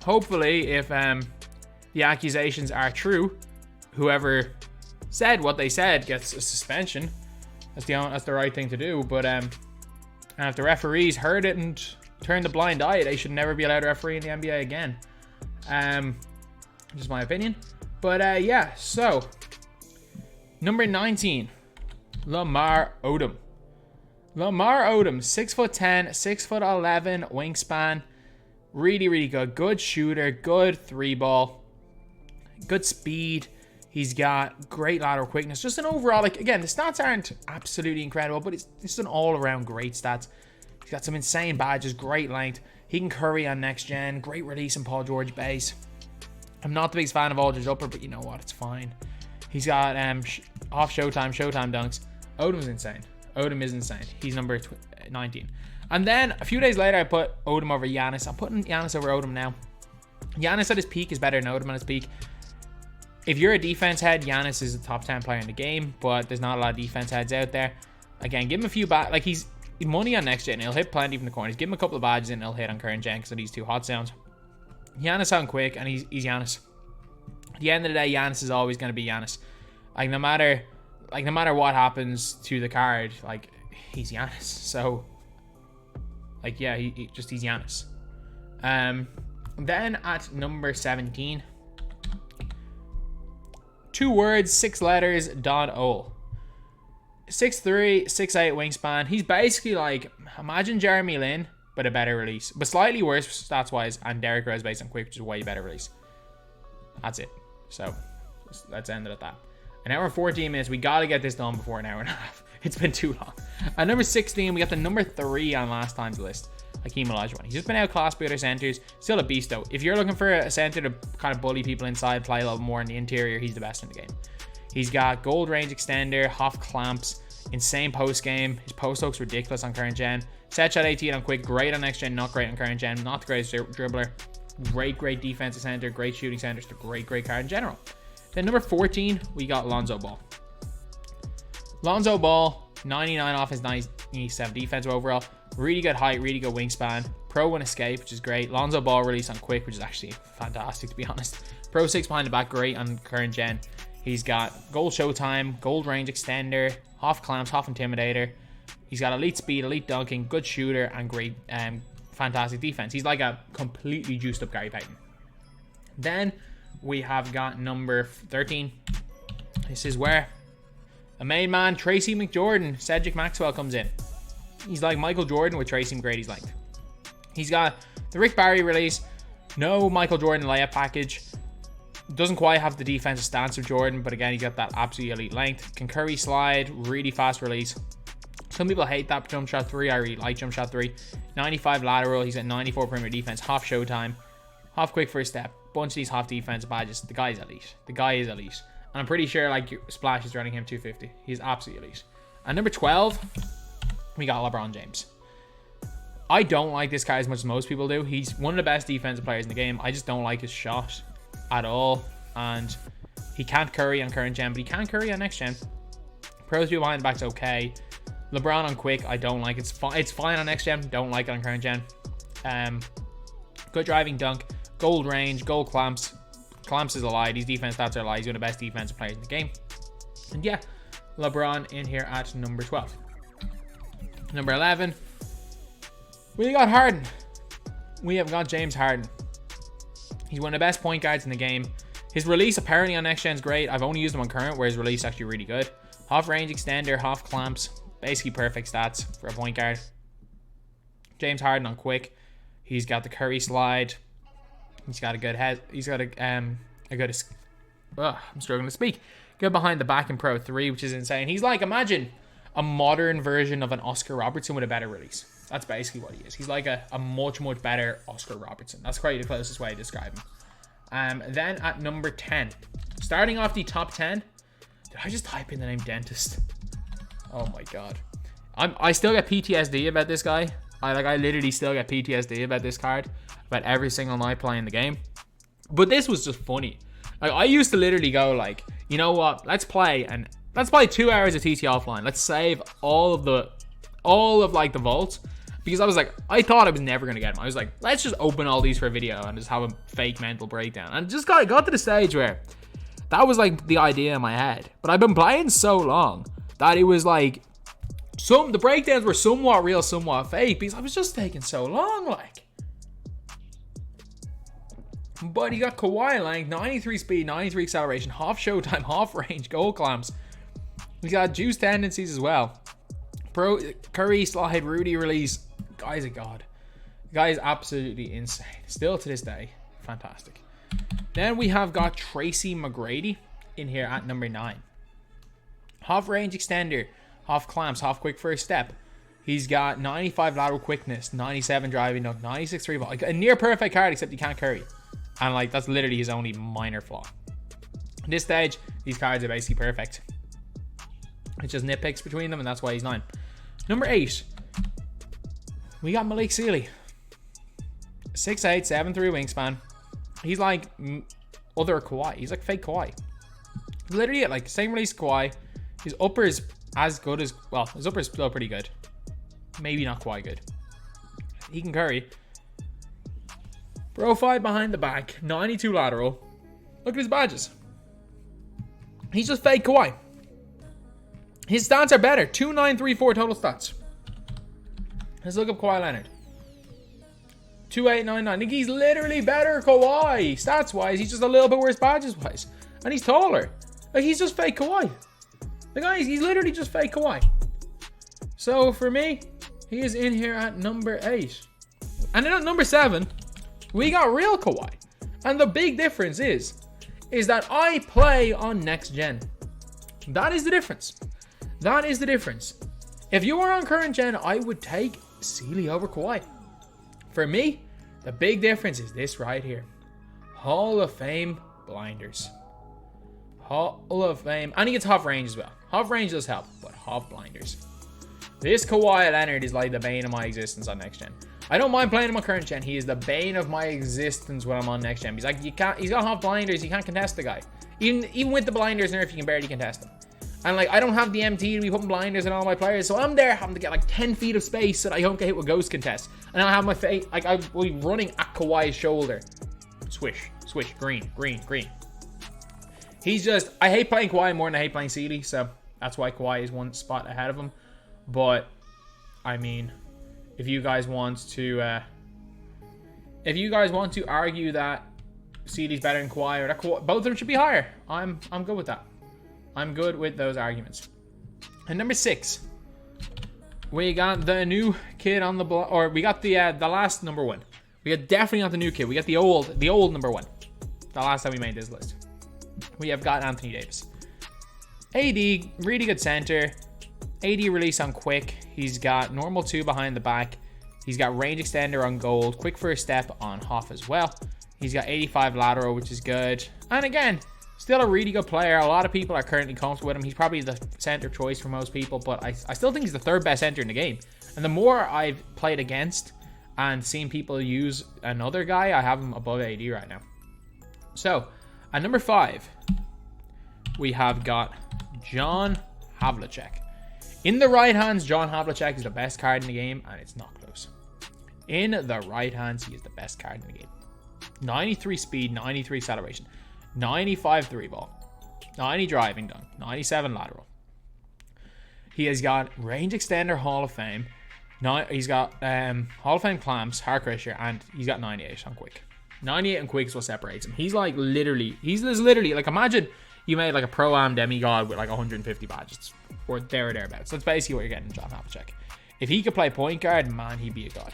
Speaker 1: if the accusations are true, whoever said what they said gets a suspension. That's the right thing to do. But and if the referees heard it and turned a blind eye, they should never be allowed to referee in the NBA again. Just my opinion. But yeah, so number 19, Lamar Odom. Lamar Odom, 6'10", 6'11", wingspan. Really, really good. Good shooter, good 3-ball, good speed. He's got great lateral quickness. Just an overall, like, again, the stats aren't absolutely incredible, but it's just an all-around great stats. He's got some insane badges, great length. He can curry on next gen. Great release in Paul George base. I'm not the biggest fan of Aldridge Upper, but you know what? It's fine. He's got off Showtime dunks. Odom's insane. Odom is insane. He's number 19. And then a few days later, I put Odom over Giannis. I'm putting Giannis over Odom now. Giannis at his peak is better than Odom at his peak. If you're a defense head, Giannis is a top 10 player in the game, but there's not a lot of defense heads out there. Again, give him a few like he's money on next gen. He'll hit plenty from the corners. Give him a couple of badges and he'll hit on current gen because of these 2 hot zones. Giannis sound quick and he's Giannis. At the end of the day, Giannis is always going to be Giannis. Like no matter what happens to the card, like he's Giannis. So like yeah, he's Giannis. Then at number 17, 2 words, 6 letters, Don Ole. 6'3", 6'8" wingspan. He's basically like, imagine Jeremy Lin, but a better release. But slightly worse stats-wise, and Derrick Rose based on quick, which is a way better release. That's it. So, let's end it at that. An hour and 14 minutes. We got to get this done before an hour and a half. It's been too long. At number 16, we got the number 3 on last time's list. Hakeem Olajuwon. He's just been outclassed by other centers. Still a beast though. If you're looking for a center to kind of bully people inside, play a little more in the interior, he's the best in the game. He's got gold range extender, half clamps, insane post game. His post looks ridiculous on current gen. Set shot 18 on quick, great on next gen, not great on current gen. Not the greatest dribbler. Great defensive center, great shooting center. Just a great card in general. Then number 14, we got Lonzo Ball. Lonzo Ball, 99 offense, 97 defensive overall. Really good height, really good wingspan. Pro 1 escape, which is great. Lonzo Ball release on quick, which is actually fantastic to be honest. Pro 6 behind the back, great on current gen. He's got gold showtime, gold range extender, half clamps, half intimidator. He's got elite speed, elite dunking, good shooter, and great, fantastic defense. He's like a completely juiced up Gary Payton. Then we have got number 13. This is where a main man, Tracy McJordan, Cedric Maxwell comes in. He's like Michael Jordan with Tracy McGrady's length. He's got the Rick Barry release, no Michael Jordan layup package. Doesn't quite have the defensive stance of Jordan, but again, he got that absolutely elite length. Can curry slide, really fast release. Some people hate that jump shot 3. I really like jump shot 3. 95 lateral. He's at 94 perimeter defense, half showtime, half quick first step. Bunch of these half defense badges. The guy is elite. The guy is elite. And I'm pretty sure like Splash is running him 250. He's absolutely elite. And number 12, we got LeBron James. I don't like this guy as much as most people do. He's one of the best defensive players in the game. I just don't like his shot at all. And he can't curry on current gen, but he can curry on next gen. Pro 2 behind the back's okay. LeBron on quick, I don't like. It's fine on next gen. Don't like it on current gen. Good driving dunk. Gold range. Gold clamps. Clamps is a lie. These defense stats are a lie. He's one of the best defensive players in the game. And yeah, LeBron in here at number 12. Number 11, we got Harden. We have got James Harden. He's one of the best point guards in the game. His release apparently on next gen is great. I've only used him on current, where his release is actually really good. Half range extender, half clamps. Basically perfect stats for a point guard. James Harden on quick. He's got the curry slide. He's got a good head. He's got I'm struggling to speak. Good behind the back in Pro 3, which is insane. He's like, imagine a modern version of an Oscar Robertson with a better release. That's basically what he is. He's like a much better Oscar Robertson. That's probably the closest way to describe him. Then at number 10, starting off the top 10. Did I just type in the name Dentist? Oh my god. I still get PTSD about this guy. I literally still get PTSD about this card, about every single night playing the game. But this was just funny. Like, I used to literally go like, you know what? Let's play 2 hours of TT offline. Let's save all of like the vaults, because I was like, I thought I was never gonna get them. I was like, let's just open all these for a video and just have a fake mental breakdown. And just got to the stage where that was like the idea in my head. But I've been playing so long that it was like, the breakdowns were somewhat real, somewhat fake, because I was just taking so long, like. But he got Kawhi length, 93 speed, 93 acceleration, half showtime, half range, gold clamps. He's got juice tendencies as well. Pro curry slide, Rudy release. Guy's a god. The guy is absolutely insane. Still to this day, fantastic. Then we have got Tracy McGrady in here at number 9. Half range extender, half clamps, half quick first step. He's got 95 lateral quickness, 97 driving dunk, 96 3 ball. Like a near perfect card, except he can't curry. And like, that's literally his only minor flaw. At this stage, these cards are basically perfect. It's just nitpicks between them, and that's why he's 9. Number 8, we got Malik Sealy. 6'8", 7'3" wingspan. He's like other Kawhi. He's like fake Kawhi. Literally at like same release Kawhi. His upper is as good as, well, his upper is still pretty good. Maybe not quite good. He can curry. Pro 5 behind the back, 92 lateral. Look at his badges. He's just fake Kawhi. His stats are better. 2,934 total stats. Let's look up Kawhi Leonard. 2,899. I think he's literally better Kawhi. Stats wise, he's just a little bit worse badges wise. And he's taller. Like, he's just fake Kawhi. The guy, he's literally just fake Kawhi. So for me, he is in here at number 8. And then at number 7, we got real Kawhi. And the big difference is that I play on next gen. That is the difference. That is the difference. If you are on current gen, I would take Sealy over Kawhi. For me, the big difference is this right here. Hall of Fame blinders. Hall of Fame. And he gets half range as well. Half range does help, but half blinders. This Kawhi Leonard is like the bane of my existence on next gen. I don't mind playing him on current gen. He is the bane of my existence when I'm on next gen. He's like, he's got half blinders. You can't contest the guy. Even with the blinders nerf, you can barely contest him. And like, I don't have the MT to be putting blinders on all my players, so I'm there having to get like 10 feet of space so that I don't get hit with ghost contest. And I have my face, like I will be running at Kawhi's shoulder. Swish, swish, green, green, green. He's just, I hate playing Kawhi more than I hate playing CD, so that's why Kawhi is one spot ahead of him. But I mean, if you guys want to argue that CD's better than Kawhi or that Kawhi, both of them should be higher, I'm good with that. I'm good with those arguments. And number 6, we got the new kid on the block, or we got the last number 1. We got definitely not the new kid. We got the old number 1. The last time we made this list. We have got Anthony Davis. AD, really good center. AD release on quick. He's got normal 2 behind the back. He's got range extender on gold. Quick first step on Hoff as well. He's got 85 lateral, which is good. And again, still a really good player. A lot of people are currently comfortable with him. He's probably the center choice for most people, but I still think he's the 3rd best center in the game. And the more I've played against and seen people use another guy, I have him above AD right now. So, at number 5, we have got John Havlicek. In the right hands, John Havlicek is the best card in the game, and it's not close. In the right hands, he is the best card in the game. 93 speed, 93 acceleration, 95 3 ball, 90 driving dunk, 97 lateral. He has got range extender, Hall of Fame. He's got Hall of Fame clamps, heart crusher, and he's got 98 on quick. 98 on quick is what separates him. He's like literally, like, imagine you made like a pro-am demigod with like 150 badges, or thereabouts. That's basically what you're getting in John Havlicek. If he could play point guard, man, he'd be a god.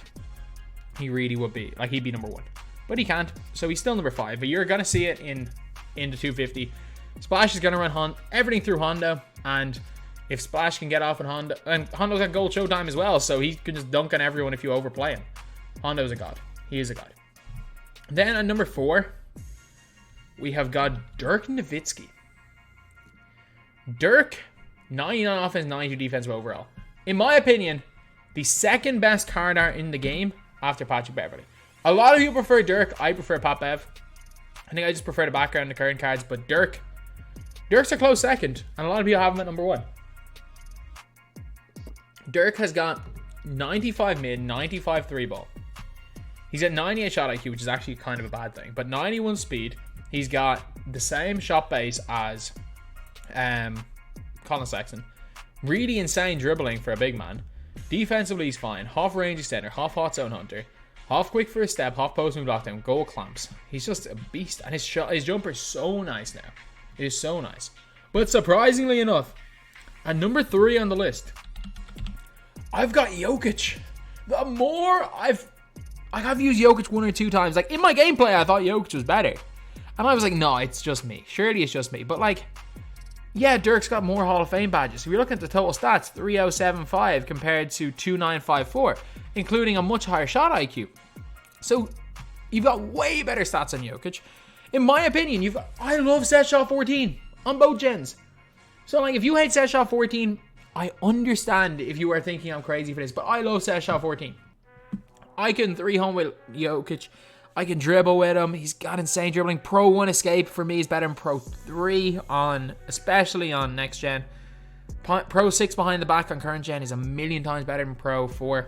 Speaker 1: He really would be. Like, he'd be number 1. But he can't, so he's still number 5. But you're gonna see it in the 250. Splash is gonna run everything through Hondo, and if Splash can get off on Hondo, and Hondo's got gold showtime as well, so he can just dunk on everyone if you overplay him. Hondo's a god. He is a god. Then at number 4, we have got Dirk Nowitzki. Dirk, 99 offense, 92 defensive overall. In my opinion, the 2nd best card art in the game after Patrick Beverley. A lot of people prefer Dirk. I prefer Pat Bev. I think I just prefer the background and the current cards, but Dirk's a close 2nd, and a lot of people have him at number 1. Dirk has got 95 mid, 95 3 ball. He's at 98 shot IQ, which is actually kind of a bad thing, but 91 speed. He's got the same shot base as Colin Sexton. Really insane dribbling for a big man. Defensively, he's fine. Half range extender, half hot zone hunter, half quick for a step, half post move lockdown, goal clamps. He's just a beast, and his jumper is so nice now. It is so nice. But surprisingly enough, at number 3 on the list, I've got Jokic. The more I've used Jokic 1 or 2 times. Like, in my gameplay, I thought Jokic was better. And I was like, no, it's just me. Surely it's just me. But, like, yeah, Dirk's got more Hall of Fame badges. If you're looking at the total stats, 3075 compared to 2954, including a much higher shot IQ. So, you've got way better stats on Jokic. In my opinion, I love set shot 14 on both gens. So, like, if you hate set shot 14, I understand if you are thinking I'm crazy for this, but I love set shot 14. I can 3-home with Jokic. I can dribble with him. He's got insane dribbling. Pro 1 escape for me is better than Pro 3 especially on next gen. Pro 6 behind the back on current gen is a million times better than Pro 4.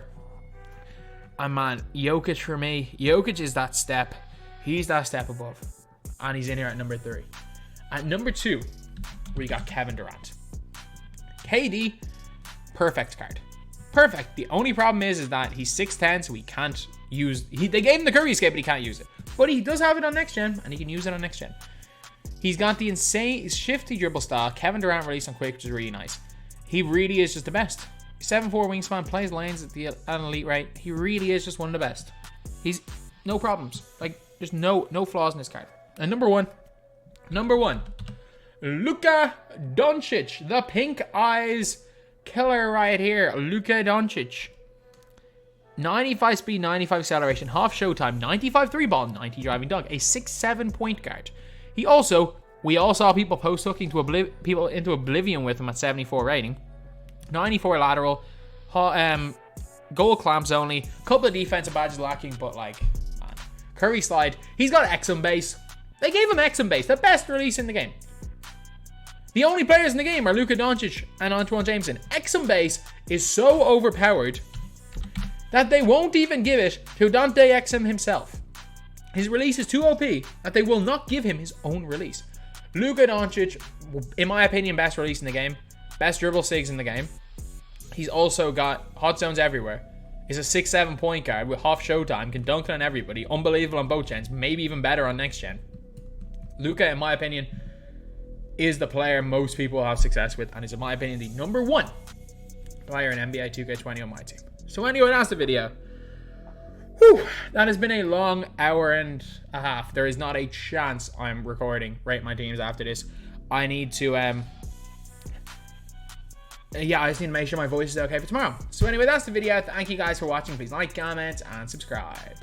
Speaker 1: And man, Jokic for me, Jokic is that step. He's that step above. And he's in here at number 3. At number 2, we got Kevin Durant. KD, perfect card. Perfect. The only problem is that he's 6'10", so he can't use... They gave him the Curry escape, but he can't use it. But he does have it on next gen, and he can use it on next gen. He's got the insane shifty dribble style. Kevin Durant release on quick, which is really nice. He really is just the best. 7'4" wingspan, plays lanes at an elite rate. He really is just one of the best. He's no problems. Like, there's no flaws in this card. And number one, Luka Doncic, the pink eyes killer right here. Luka Doncic. 95 speed, 95 acceleration, half showtime, 95 3 ball, 90 driving dunk, a 6'7" point guard. We all saw people post hooking to people into oblivion with him at 74 rating. 94 lateral, goal clamps only, couple of defensive badges lacking, but like, man. Curry slide, he's got Exum base. They gave him Exum base, the best release in the game. The only players in the game are Luka Doncic and Antoine Jameson. Exum base is so overpowered that they won't even give it to Dante Exum himself. His release is too OP that they will not give him his own release. Luka Doncic, in my opinion, best release in the game. Best dribble sigs in the game. He's also got hot zones everywhere. He's a 6'7" point guard with half showtime, can dunk on everybody. Unbelievable on both gens, maybe even better on next gen. Luka, in my opinion, is the player most people have success with, and is, in my opinion, the number 1 player in NBA 2K21 MyTEAM. So anyway, that's the video. Whew, that has been a long hour and a half. There is not a chance I'm recording Rate My Teams after this. I need to, I just need to make sure my voice is okay for tomorrow. So anyway, that's the video. Thank you guys for watching. Please like, comment, and subscribe.